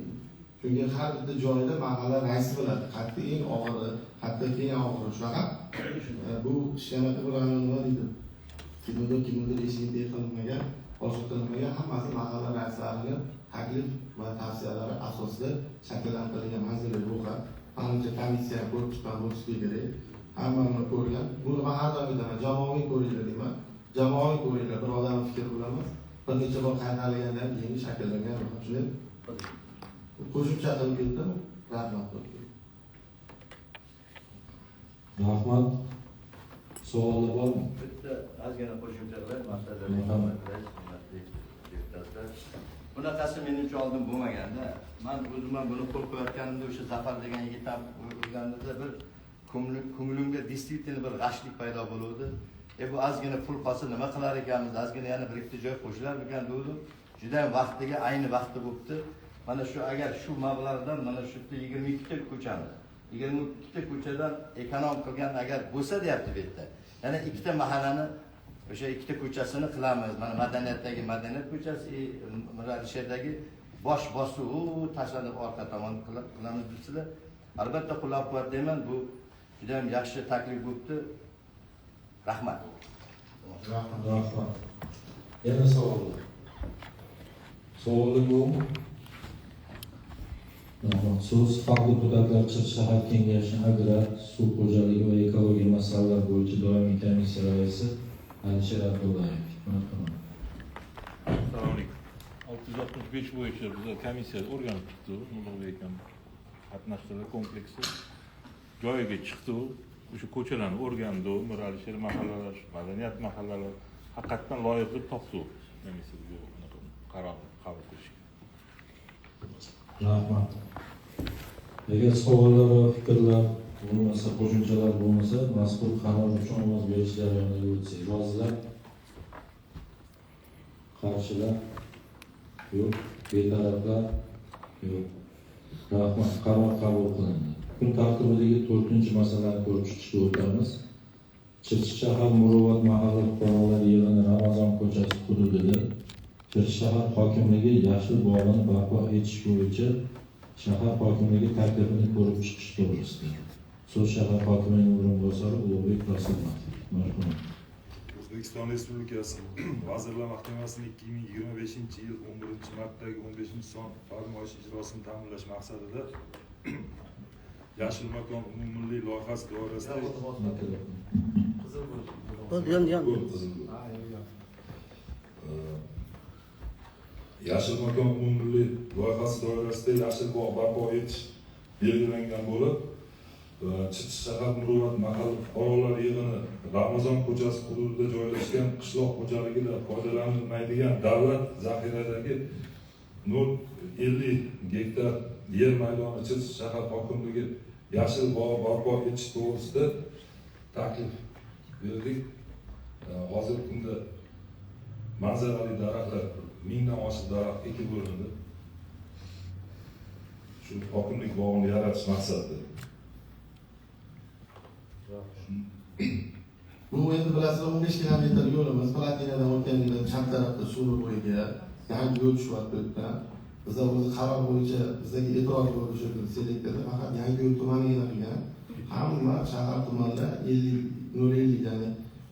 Chunki har bitta joyda mahalla raisi biladi, qayerda eng og'iri, qayerda eng og'iri shunaqa. Bu ishlanadi bo'ladi nima deydi? Kimdir eshigida qilinmagan, boshqa qilinmagan, hammasi mahalla raislariga taklif va tavsiyalari asosida shakllantirilgan manzilli ro'yxat. Manimcha komissiya ko'rib chiqqan bo'lishi kerak. Hammani ko'rgan. Buni men har doim aytaman, jamoaviy ko'ringlar deyman. Jamoaviy ko'ringlar, bir odam fikr bilamas. Bir necha bor qaytarilgandan keyin shakllangan ro'yxat. Shunday. Qo'shimcha qilib ketdim. Rahmat. Rahmat. Savollar bormi? Bitta ozgina qo'shimcha qilay, maqsadlar deputatlar. Bunaqasi menimcha oldin bo'lmaganda, men o'zim ham buni qo'l qo'yayotganimda o'sha Zafar degan yigit ham o'rganda bir ko'nglimga действительно bir g'ashlik paydo bo'ldi. Bu ozgina pul qolsa nima qilar ekanmiz, ozgina yana bir ikki joy qo'shilar ekan degdi. Juda ham vaqtiga, ayni vaqti bo'libdi. Mana shu agar shu mablag'dan mana shu 22 ta ko'chamiz, 22 ta ko'chadan ekonom qilgan agar bo'lsa deyapti bu yerda. Yana ikkita mahallani o'sha ikkita ko'chasini qilamiz. Mana madaniyatdagi madaniyat ko'chasi, Miralisherdagi bosh bosuv tashlanib orqa tomon qilamiz desizlar. Albatta qo'llab-quvvatlayman. Bu juda ham yaxshi taklif bo'libdi. Rahmat. Rahmat. Yana savollar. Savollar bormi? So'z Xalq deputatlar Chirchiq shahar kengashi agrar, suv xo'jaligi va ekologiya masalalar bo'yicha doimiy komissiya raisi Alisher Abdullayev. Assalomu alaykum. 665 bo'yicha biz komissiya o'rganib chiqdi. Ulug'bek ham qatnashdi, kompleksi joyiga chiqdi. O'sha ko'chalarni o'rgandi, Miralisher mahallalar, madaniyat mahallalar haqiqatan loyiq deb topdi. Komissiya qaror qabul qilishga. Rahmat. Agar savollar va fikrlar bo'lmasa, qo'shimchalar bo'lmasa, mazkur qaror uchun ovoz berish jarayoniga o'tsak. Rozilar? Qarshilar? Yo'q. Betaraflar? Yo'q. Rahmat. Qaror qabul qilindi. Kun tartibidagi 4-masalani ko'rib chiqishga o'tamiz. Chirchiq shahar Muruvvat mahalla fuqarolar yig'ini Ramazon ko'chasi hududida Chirchiq shahar hokimligi yashil bog'ini barpo etish bo'yicha shahar hokimligi taklifini ko'rib chiqish to'g'risida. So'z shahar hokimining o'rinbosari Ulug'bek Rasulmatov. Marhamat. O'zbekiston Respublikasi Vazirlar Mahkamasining 2025-yil 11-martdagi 15-son farmoyish ijrosini ta'minlash maqsadida Yashil makon umummilliy loyihasi doirasida Yashil makon umummilliy loyihasi doirasida yashil bog' barpo etish belgilangan bo'lib, Chirchiq shahar Muruvvat mahalla fuqarolar yig'ini Ramazon ko'chasi hududida joylashgan qishloq xo'jaligida foydalanilmaydigan davlat zaxiradagi 0,50 gektar yer maydoni Chirchiq shahar hokimligi yashil bog' barpo etish to'g'risida taklif berdik. Hozirgi kunda manzarali daraxtlar 1000 dan oshiq daraxt ekib bo'lindi. Shu hokimlik bog'ini yaratish maqsadida. Bu endi bilasizlar 15 kilometr yo'limiz Platinadan o'tganida chap tarafda suv bo'yiga yangi yo'l tushyapti. Biz o'zi qaror bo'yicha bizdagi e'tiroz bo'lishi selektorda faqat yangi yo'l tumanigina qilgan. Hamma shahar tumanlar 50 ya'ni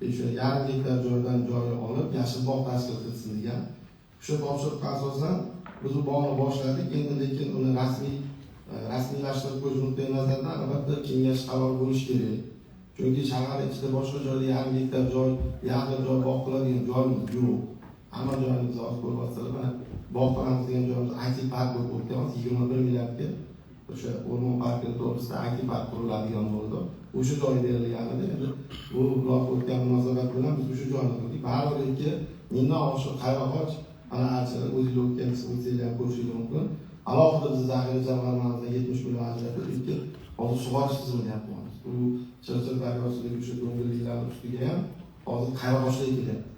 o'sha yarim gektar joydan joyi olib yashil bog' tashkil qilsin degan. Shu topshiriqqa asosan biz bu bog'ni boshladik. Endi lekin uni rasmiylashtirib qo'yish nuqtai nazaridan albatta kengash qaror bo'lishi kerak. Chunki shahar ichida boshqa joyda yarim gektar joy, yaqin joy bog' qiladigan joyimiz yo'q. Hamma joyimizni hozir ko'ryapsizlar, mana bog' qilamiz degan joyimiz IT park bo'lib o'tyapmiz. 21 milliardga o'sha o'rmon parki to'g'risida IT park quriladigan bo'ldi. o'sha joy berilganida endi bu loyiha o'tgan munosabat bilan biz o'sha joyni qildik. Baribirki mendan oshiq Qayroqoch ana achig'i o'zingiz o'tgan o'zingizlar ham ko'rishingiz mumkin. Alohida biz zaxira jamg'armamizdan 70 million ajratib, hozir sug'orish tizimini yapamiz. Bu Chirchiq daryosidagi o'sha do'ng'illiklar ustiga ham hozir Qayroqochlar kelyapti.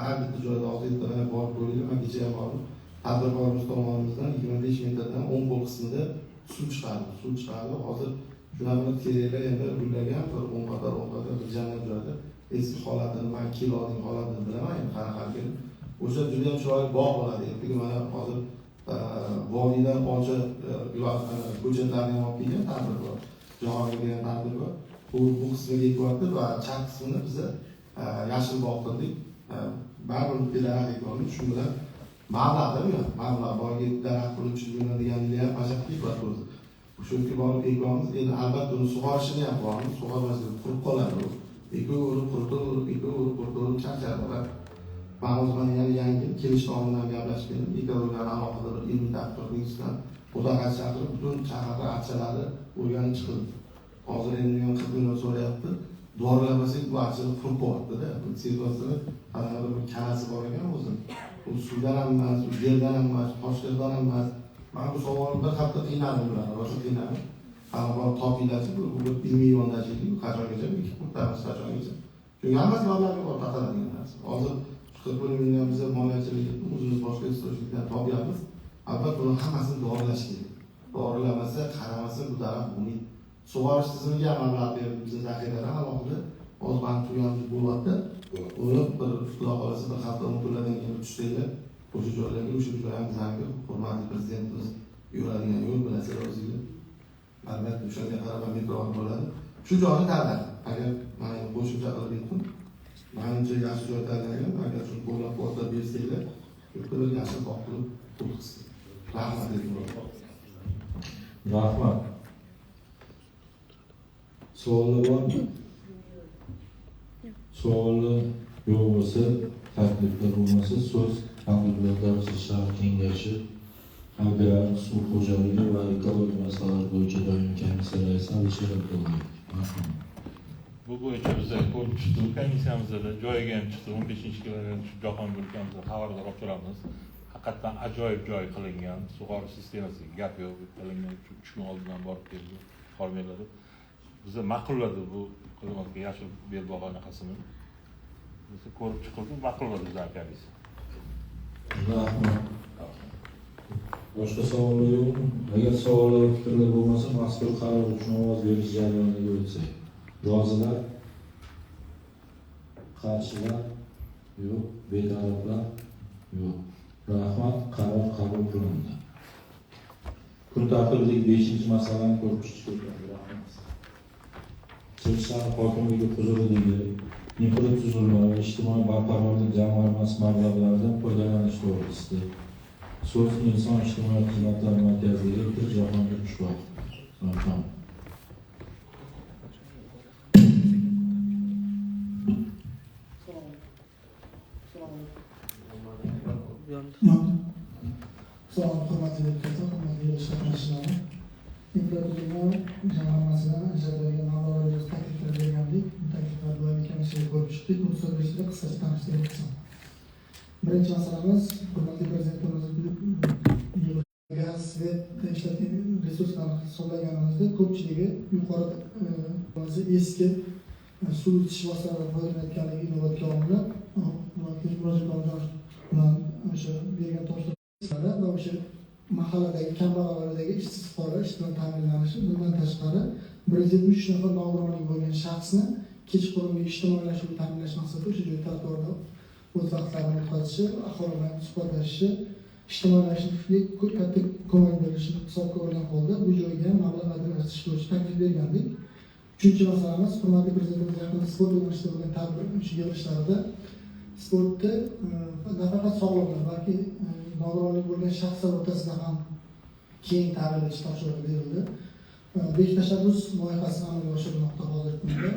Har bitta joyda hozir ertadan borib ko'ringlar, men kecha ham bordim. Tadbirkorimiz tomonidan 25 metrdan 10 qo'l qismida suv chiqardi. Hozir shunaqa teriklar endi gullagan, 10 qator jannat joyda. Eski holatini, men kiloning holatini bilaman, endi qanaqa kelib. O'sha juda ham chiroyli bog' bo'ladi. Chunki mana hozir vodiydan olcha ko'chatlarni olib kelgan tadbirkor, jahonga degan tadbirkor. Bu qismiga ekyapti va chap qismini biz yashil bog' qildik. Baribir bitta daraxt ekamiz, shu bilan mablag' boyga daraxt quruvchi deganini ham bajarib ketyapti. Shunki borib ekamiz, endi albatta uni sug'orishini ham boramiz, sug'ormasdan qurib qoladi. Qurib charchadi. Ma'lumotlar yangi kelish tomonidan gaplashib keldim. Ekologiyadan alohida bir ilmiy tadqiqotning ustidan mutaxassis chaqirib, butun shaharda archalarni o'rganib chiqildi. Hozir endi 40 million so'rayapti. Dorilamaslik bu archani qurib qo'yapti-da. Bu sirkosini qanaqa bir kalasi bor ekan o'zi. Bu suvdan ham emas, yerdan ham emas, toshlardan ham emas. Mana bu savolni bir hafta qiynaldim ular, rosa qiynaldim. Aniqroq topinglarchi, bu ilmiy yondashlik qachongacha, qurtaramiz qachongacha. Chunki hammasi mablag' bor taqaladigan narsa. Hozir 40 million biz moliyachilik o'zimiz boshqa istoshlikdan topyapmiz. Albatta buni hammasini doralash kerak. Dorilamasa, qaramasa bu daraxt bo'lmaydi. Sug'orish tizimiga ham mablag' berib biz zaxiralar alohida o'z bank tuyamiz bo'lyapti. Uni bir xudo xolasa bir hafta o'tirlardan keyin tushsanglar, o'sha joylarga o'sha joyimizga hurmatli prezidentimiz yuradigan yo'l bilasizlar o'zingizlar. Albatta o'shanga qarab metro bo'ladi. Shu joyni tanlang. Agar mana qo'shimcha qilib aytdim. Menimcha yaxshi joy tanlagan, agar shu qo'llab-quvvatlab bersanglar, bitta bir yaxshi bog' qilib quramiz. Rahmat. Savollar bormi? Savollar yo'q bo'lsa, takliflar bo'lmasa, so'z Agrar ishlar kengashi agrar suv xo'jaligi va ekologiya masalalari bo'yicha doimiy komissiya raisi Alisher Abdullayev. Bu bo'yicha biza ko'rib chiqdik, komissiyamizda joyiga ham chiqdi, 15-kilodan jahon bo'lganimizda xabardor olib turamiz. Haqiqatdan ajoyib joy qilingan, sug'orish sistemasiga gap yo'q, qilingan 3 kun oldindan borib keldi, xormeylari. Biza ma'qulladi bu xizmatga yashil belbog' anaqasini. Biza ko'rib chiqildi, ma'qulladi bizlar komissiya. Rahmat. Boshqa savollar yo'qmi? Agar savollar va fikrlar bo'lmasa, mazkur qaror uchun ovoz berish jarayoniga o'tsak. Rozilar, qarshilar yo'q, betaraflar yo'q. Rahmat, qaror qabul qilindi. Kun tartibidagi 5-masalani ko'rib chiqdik. Rahmat. Chirchiq shahar hokimligi huzuridagi infratuzilma va ijtimoiy barqarorlik jamg'armasi mablag'laridan foydalanish to'g'risida so'z inson ijtimoiy xizmatlar markazi direktori Jahongir Shuhrat. Rahmat. Salom, hurmatli deputatlar, hurmatli yosh qatnashchilar. Infratuzilma jamg'armasidan ajratilgan mablag'larga takliflar bergandik. Bu takliflar doimiy komissiyaga ko'rib chiqdik. Bu so'zda qisqacha tanishtirib o'tsam. Birinchi masalamiz, hurmatli prezidentimiz gaz va ishlatilgan resurslarni hisoblaganimizda ko'pchiligi yuqorida eski suv ichish vositalaridan foydalanayotganligi inobatga olinib, murojaatlar bilan o'sha bergan topshiriqlar va o'sha mahalladagi kambag'allardagi ishsiz fuqarolar ish bilan ta'minlanishi, bundan tashqari 173 nafar nogironligi bo'lgan shaxsni kechqurungi ijtimoiylashuv ta'minlash maqsadida o'sha joy tartibida o'z vaqtlarini o'tkazishi, aholi bilan suhbatlashishi, ijtimoiylashishga katta ko'mak berishini hisobga olgan holda bu joyga mablag' ajratish bo'yicha taklif bergandik. Uchinchi masalamiz, hurmatli prezidentimiz yaqinda sport yo'nalishida bo'lgan tadbir yig'ilishlarida sportda nafaqat sog'liqni, balki nogironlik bo'lgan shaxslar o'rtasida ham keng ta'minlash topshirig'i berildi. 5 tashabbus loyihasini amalga oshirilmoqda hozirgi kunda.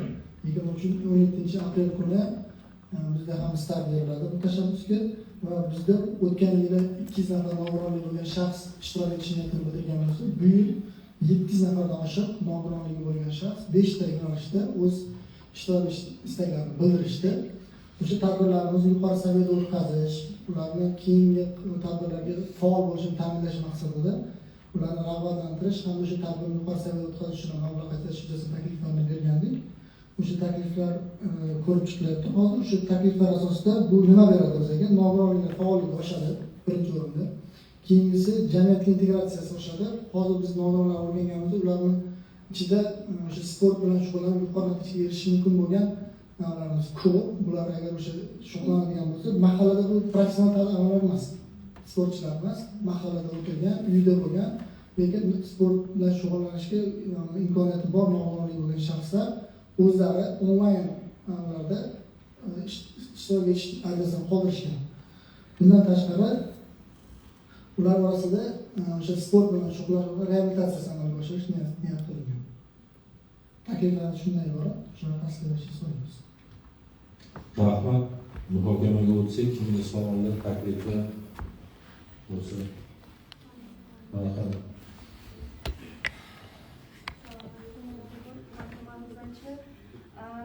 17 aprel kuni bizda ham start beriladi bu tashabbusga va bizda o'tgan yili 200 nafar nogironlik bo'lgan shaxs ishtirok etishi niyatini bildirganmiz. Bu yil 700 nafardan oshiq nogironligi bo'lgan shaxs 5 ta yo'nalishda o'z ishtirok istaklarini bildirishdi. O'sha tadbirlarimizni yuqori saviyada o'tkazish, ularni keyingi tadbirlarga faol bo'lishini ta'minlash maqsadida ularni rag'batlantirish hamda o'sha tadbirni yuqori saviyada o'tkazish uchun mablag' ajratish yuzasidan takliflarni bergandik. O'sha takliflar ko'rib chiqilyapti. Hozir o'sha takliflar asosida bu nima beradi bizga? Nogironliklar faolligi oshadi birinchi o'rinda. Keyingisi jamiyatga integratsiyasi oshadi. Hozir biz nogironlar o'rganganimizda ularning ichida o'sha sport bilan shug'ullanib yuqori natijaga erishish mumkin bo'lgan nalarimiz ko'p. Bular agar o'sha shug'ullanadigan bo'lsa, mahallada bu professional ta'limlar emas, sportchilar emas, mahallada o'tirgan, uyda bo'lgan, lekin sport bilan shug'ullanishga imkoniyati bor nogironligi bo'lgan shaxslar o'zlari onlayn ularda ishtirok etish arizasini qoldirishgan. Bundan tashqari ular orasida o'sha sport bilan shug'ullanib reabilitatsiyasini amalga oshirish niyat qilingan. Takliflar shundan iborat. Shuni tasdiqlashni so'raymiz. Rahmat. Muhokamaga o'tsak, kimga savollar, takliflar bo'lsa. Marhamat.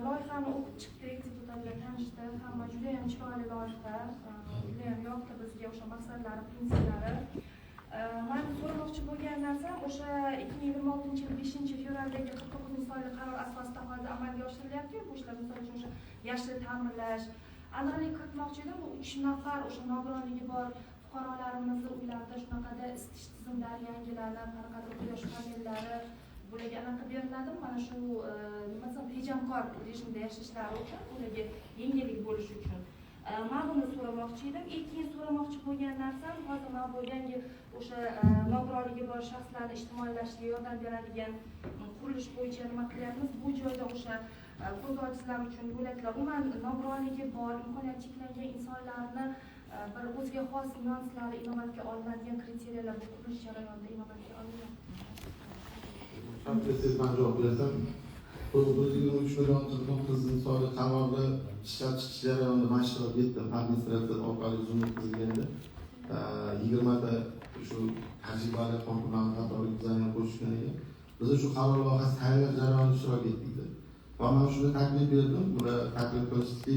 Loyihani o'qib chiqdik, deputatlar tanishdi, hamma juda ham chiroyli loyiha, juda ham yoqdi bizga o'sha maqsadlari, prinsiplari. Men so'ramoqchi bo'lgan narsam o'sha 2026 yil 5-fevraldagi 49 sonli qaror asosida hozir amalga oshirilyapti-ku, bu ishlar misol uchun o'sha yashil ta'minlash. Aniqlik kiritmoqchi edim, bu 3 nafar o'sha nogironligi bor fuqarolarimizni uylarida shunaqada isitish tizimlari yangilanib, qanaqadir quyosh panellari bularga anaqa beriladimi? Mana shu masalan tejamkor rejimda yashashlari uchun, ularga yengillik bo'lishi uchun. Men buni so'ramoqchi edim. Keyin so'ramoqchi bo'lgan narsam, hozir men bu yangi o'sha nogironligi bor shaxslarni ijtimoiylashishga yordam beradigan qurilish bo'yicha nima qilyapmiz? Bu joyda o'sha ko'z ojizlar uchun bo'laklar, umuman nogironligi bor, imkoniyati cheklangan insonlarni bir o'ziga xos nüanslari inobatga olinadigan kriteriyalar bu qurilish jarayonida inobatga olinadi. Siz ben cevap versem, bu 23 milyon 49 sonli qarorni ishlab chiqish jarayonida men ishtirok etdim. Administratsiya orqali uzun o'tkazilganda 20 ta shu tajribali xodimlarni qatoriga bizlarni qo'shishganiga biz shu qaror loyihasi tayyorlash jarayonida ishtirok etdik. Va men shuni taklif berdim. Bular taklif qilishdi,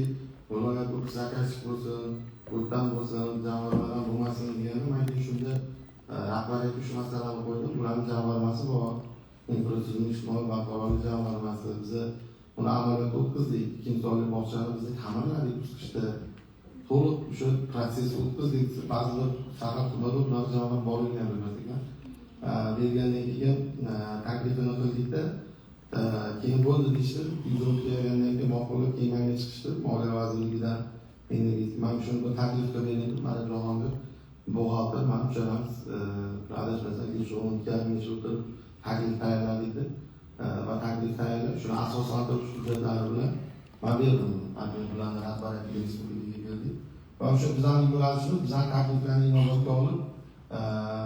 viloyat zakazchi bo'lsin, o'tdan bo'lsin, jamg'armadan bo'lmasin deganda men shunda rahbariyatga shu masalani qo'ydim. Ularning jamg'armasi bor. Infratuzilma ijtimoiy barqarorlik jamg'armasi bizni uni amaliyotga o'tkazdik. Ikkinchi sonli bog'chani biz ta'mirladik bosqichda. To'liq o'sha protsess o'tkazdik. Ba'zi bir shahar hududida bunaqa jamg'arma borligini ham bilmas ekan. Bergandan keyin taklifini qildikda keyin bo'ldi deyishdi. Yuzini kelgandan keyin ma'qullab keyinga chiqishdi. Moliya vazirligidan men shuni taklif qilgandim. Mana Jahongir buxgalter, men uchalamiz adashmasam shu 12 yil o'tirib taklif tayyorladik va taklif tayyorlab shuni asoslantirish hujjatlari bilan men berdim. Ularni rahbariyatiga respublikaga berdik. Va o'sha bizning yo'nalishimiz, bizning takliflarni inobatga olib,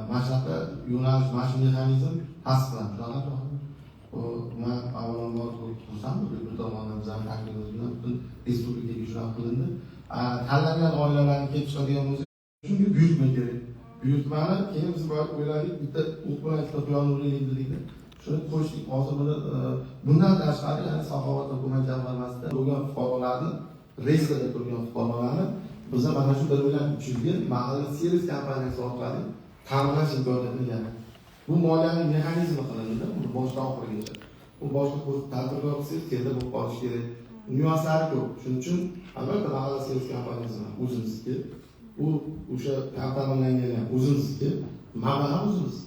mana shunaqa yo'nalish, mana shu mexanizm tasdiqlandi. Men avvalambor xursandman, bir tomondan bizning taklifimiz bilan butun respublikaga shunaqa qilindi. Tanlangan oilalarni kelib chiqadigan bo'lsa, shunga buyurtma kerak. Buyurtmani keyin biz o'yladik, bitta o'qib qo'yamiz deydi. Shuni qo'shdik. Hozir buni bundan tashqari, ya'ni Saxovat hukumat jamg'armasida bo'lgan fuqarolarni, reyestrda turgan fuqarolarni biz mana shu 1.3 yil mahalla servis kompaniyasi orqali ta'minlash imkoniyatini beradi. Bu moliyaviy mexanizmi qilindi, uni boshdan oxirigacha. Bu boshqa tadbirkor qilsangiz tezda bo'lib qolish kerak. Nüanslari ko'p. Shuning uchun albatta mahalla servis kompaniyasi o'zimizniki. Bu o'sha ta'minlangan o'zimizniki, mablag' o'zimiz.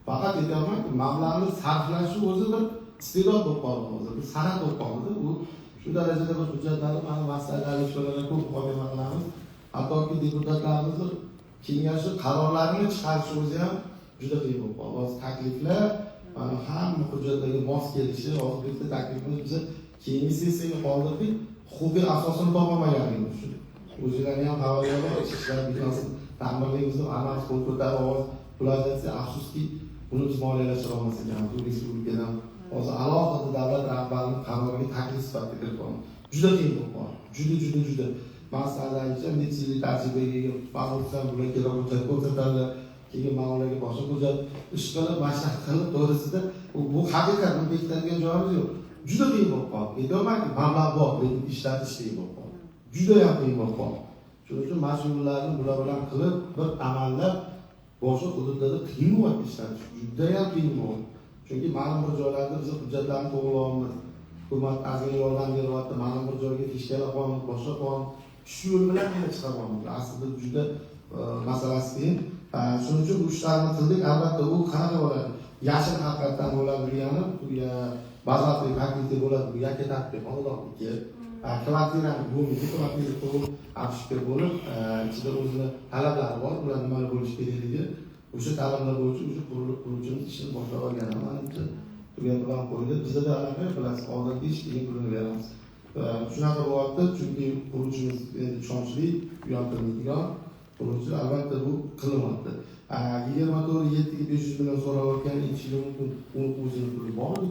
Faqat aytamanki, mablag'ni sarflashi o'zi bir iste'dod bo'lib qoldi hozir. Bir san'at bo'lib qoldi. U shu darajada bir hujjatlarni, mana masalalar ishlarga ko'p muhokama qilamiz. Hattoki deputatlarimiz kengashi qarorlarini chiqarishi o'zi ham juda qiyin bo'lib qoldi. Hozir takliflar hamma hujjatlarga mos kelishi, hozirgi taklifimiz biz keyingi sessiyaga qoldirdik. Huquqiy asosini topolmaganligimiz uchun. O'zlarining ham havolalari ishlar binosi ta'mirlaymizni amal qo'l ko'tarib ovoz pulatsiya, afsuski buni biz moliyalashtira olmas ekanmiz. Bu respublikadan hozir alohida davlat rahbarining qaroriga taklif sifatida kiritilgan. Juda qiyin bo'lib qoldi. Juda. Masalancha necha yil tajribaga ega ba'zan bular kerak hujjat ko'rsatadi, keyin man ularga boshqa hujjat ish qilib maslahat qilib to'g'risida bu haqiqat bu bekitadigan joyimiz yo'q. Juda qiyin bo'lib qoldi. Aytolmayman, mablag' bor, lekin ishlatish qiyin bo'lib qoldi. Juda ham qiyin bo'lib qoldi. Shuning uchun mas'ullarni bular bilan qilib bir amallab boshqa hududlarda qiyin bo'lyapti ishlatish. Juda ham qiyin bo'ldi. Chunki ma'lum bir joylarda biz hujjatlarni to'g'rilayapmiz. Hukumat ozgina yordam beryapti, ma'lum bir joyga tishkala qo'yamiz, boshqa qo'yamiz. Shu yo'l bilan yana chiqaryapmiz. Aslida juda masalasi qiyin. Shuning uchun bu ishlarni qildik. Albatta u qanaqa bo'ladi? Yashil haqiqatdan bo'ladi degani, bazaviy haqiqiy bo'ladi. Bu yakka tadbiq oldingi. Kvartirani bu kvartira to'g'ri afishga bo'lib, ichida o'zini talablari bor. Ular nimalar bo'lishi kerakligi, o'sha talablar bo'yicha o'sha quruvchimiz ishini boshlab olgan. Manimcha tugan bilan qo'ydi. Bizda da anaqa bilasiz, odatda ish keyin pulini beramiz. Shunaqa bo'lyapti, chunki quruvchimiz endi ishonchli, uyaltiriladigan quruvchi, albatta bu qilinyapti. 24-7-500 million so'rayotgan ishchi mumkin, uni o'zini puli bormi?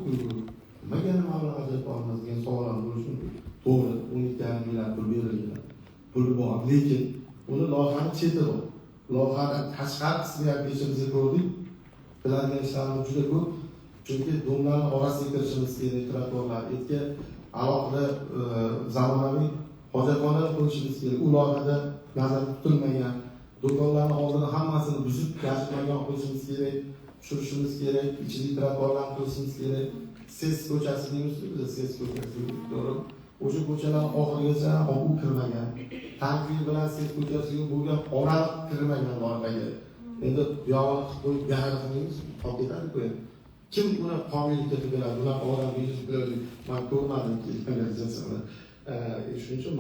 Nimaga mablag' ajratib olmas degan savollar bo'lishi mumkin. To'g'ri, 12,5 milliard pul berilgan. Puli bor, lekin uni loyihani cheti bor. Loyihadan tashqari qismi ham ishimizni ko'rdik. Qiladigan ishlarimiz juda ko'p. Chunki domlarni orasiga kirishimiz kerak, trotuarlar, etga alohida zamonaviy hojatxonalar qurishimiz kerak. U loyihada nazarda tutilmagan. Do'konlarning oldini hammasini buzib, yashilmagan qo'yishimiz kerak, tushirishimiz kerak, ichida trotuarlarni qilishimiz kerak. Ses ko'chasi deymiz, biz ses ko'chasi to'g'ri. O'sha ko'chalarning oxirigacha oqib kirmagan. Tanqid bilan ses ko'chasiga bo'lgan oraliq kirmagan loyihaga. Endi buyog'ini qo'yib yaraqingiz olib ketadi-ku. Kim buni homiylikka qiladi? Bular odam biznes bilan man ko'rmadim kelganlarini. Shuning uchun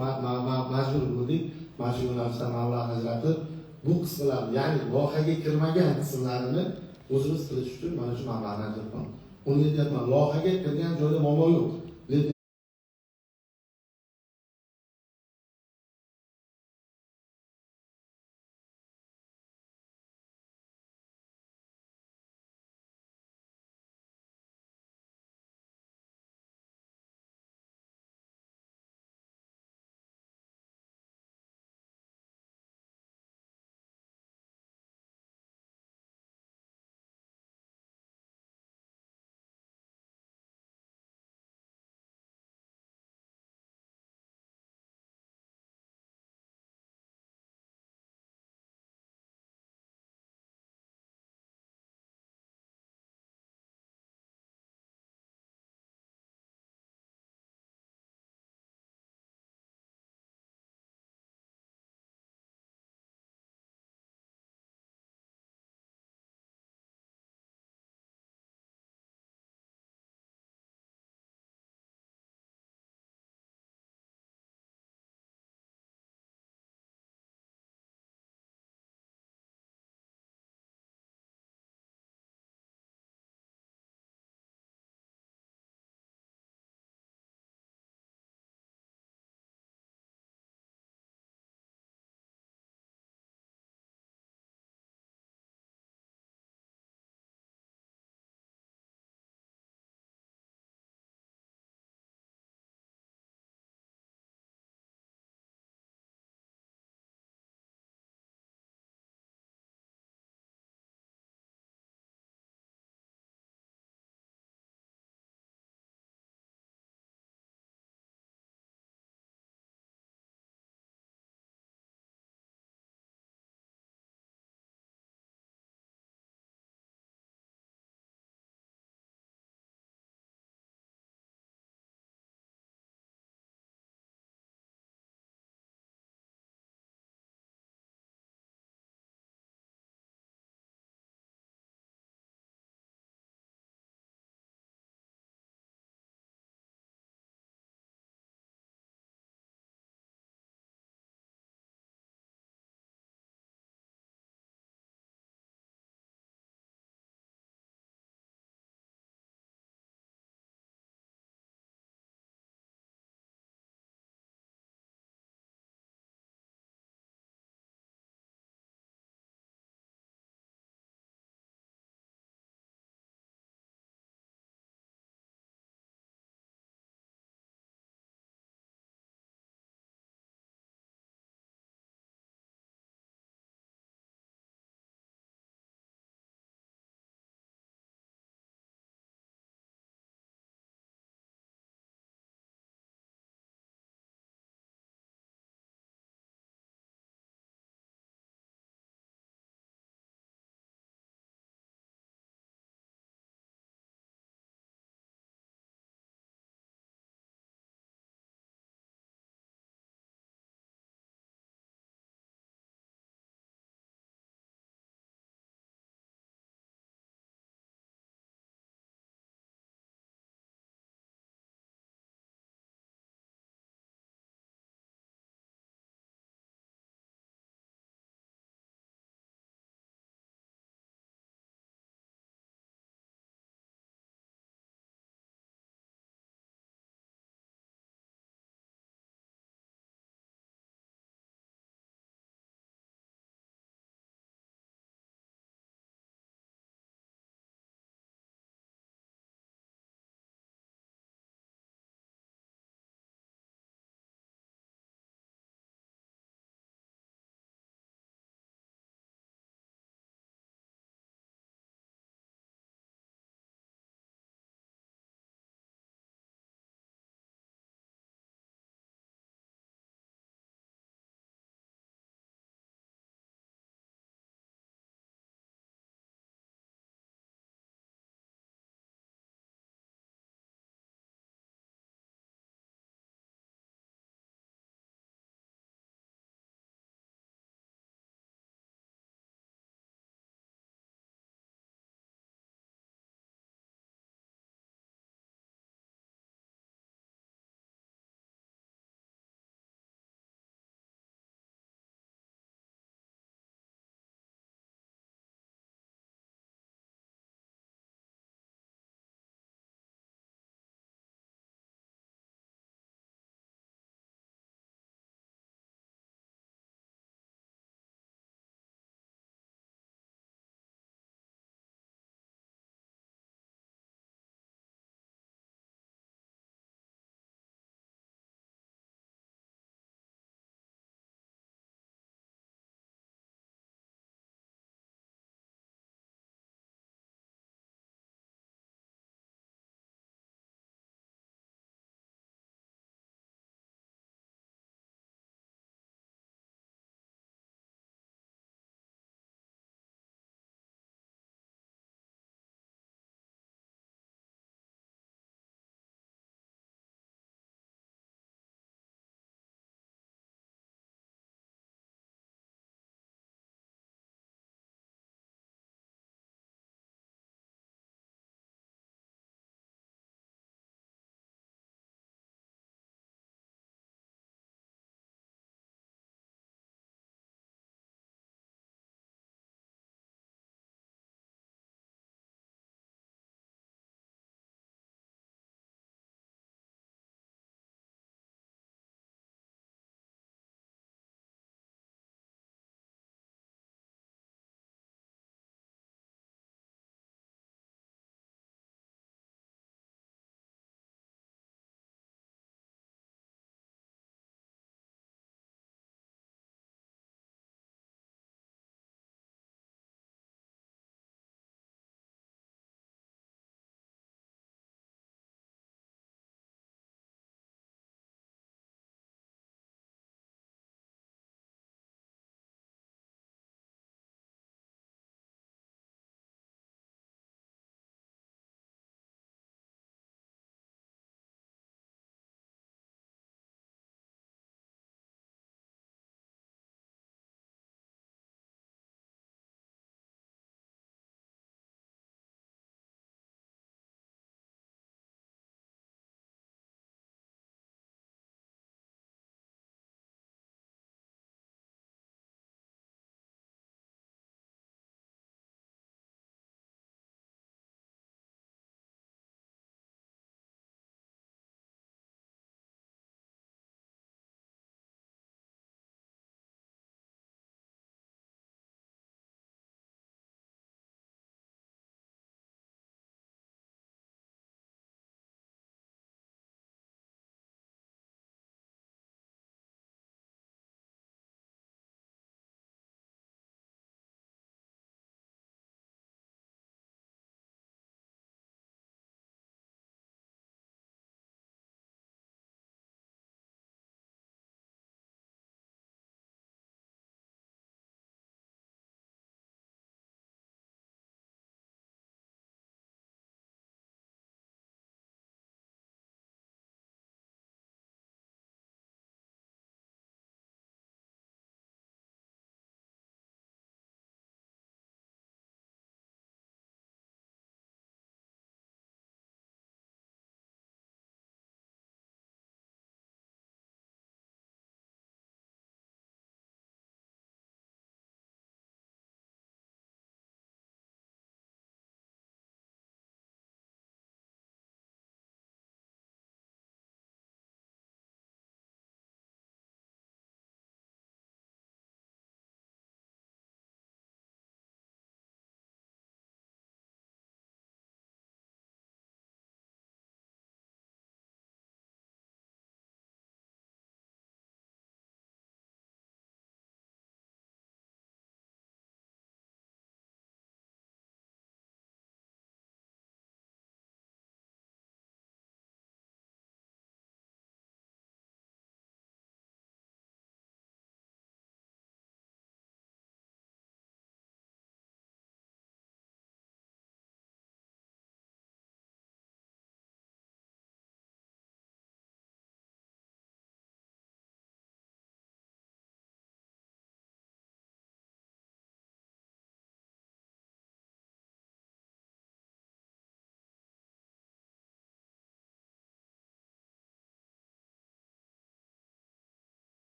majbur bo'ldik, mana shu yo'nalishdan mablag' ajratib, bu qismlarni, ya'ni loyihaga kirmagan qismlarini o'zimiz qilish uchun mana shu mablag'ni ajratdik. Uni aytyapman, loyihaga kirgan joyda muammo yo'q. Lekin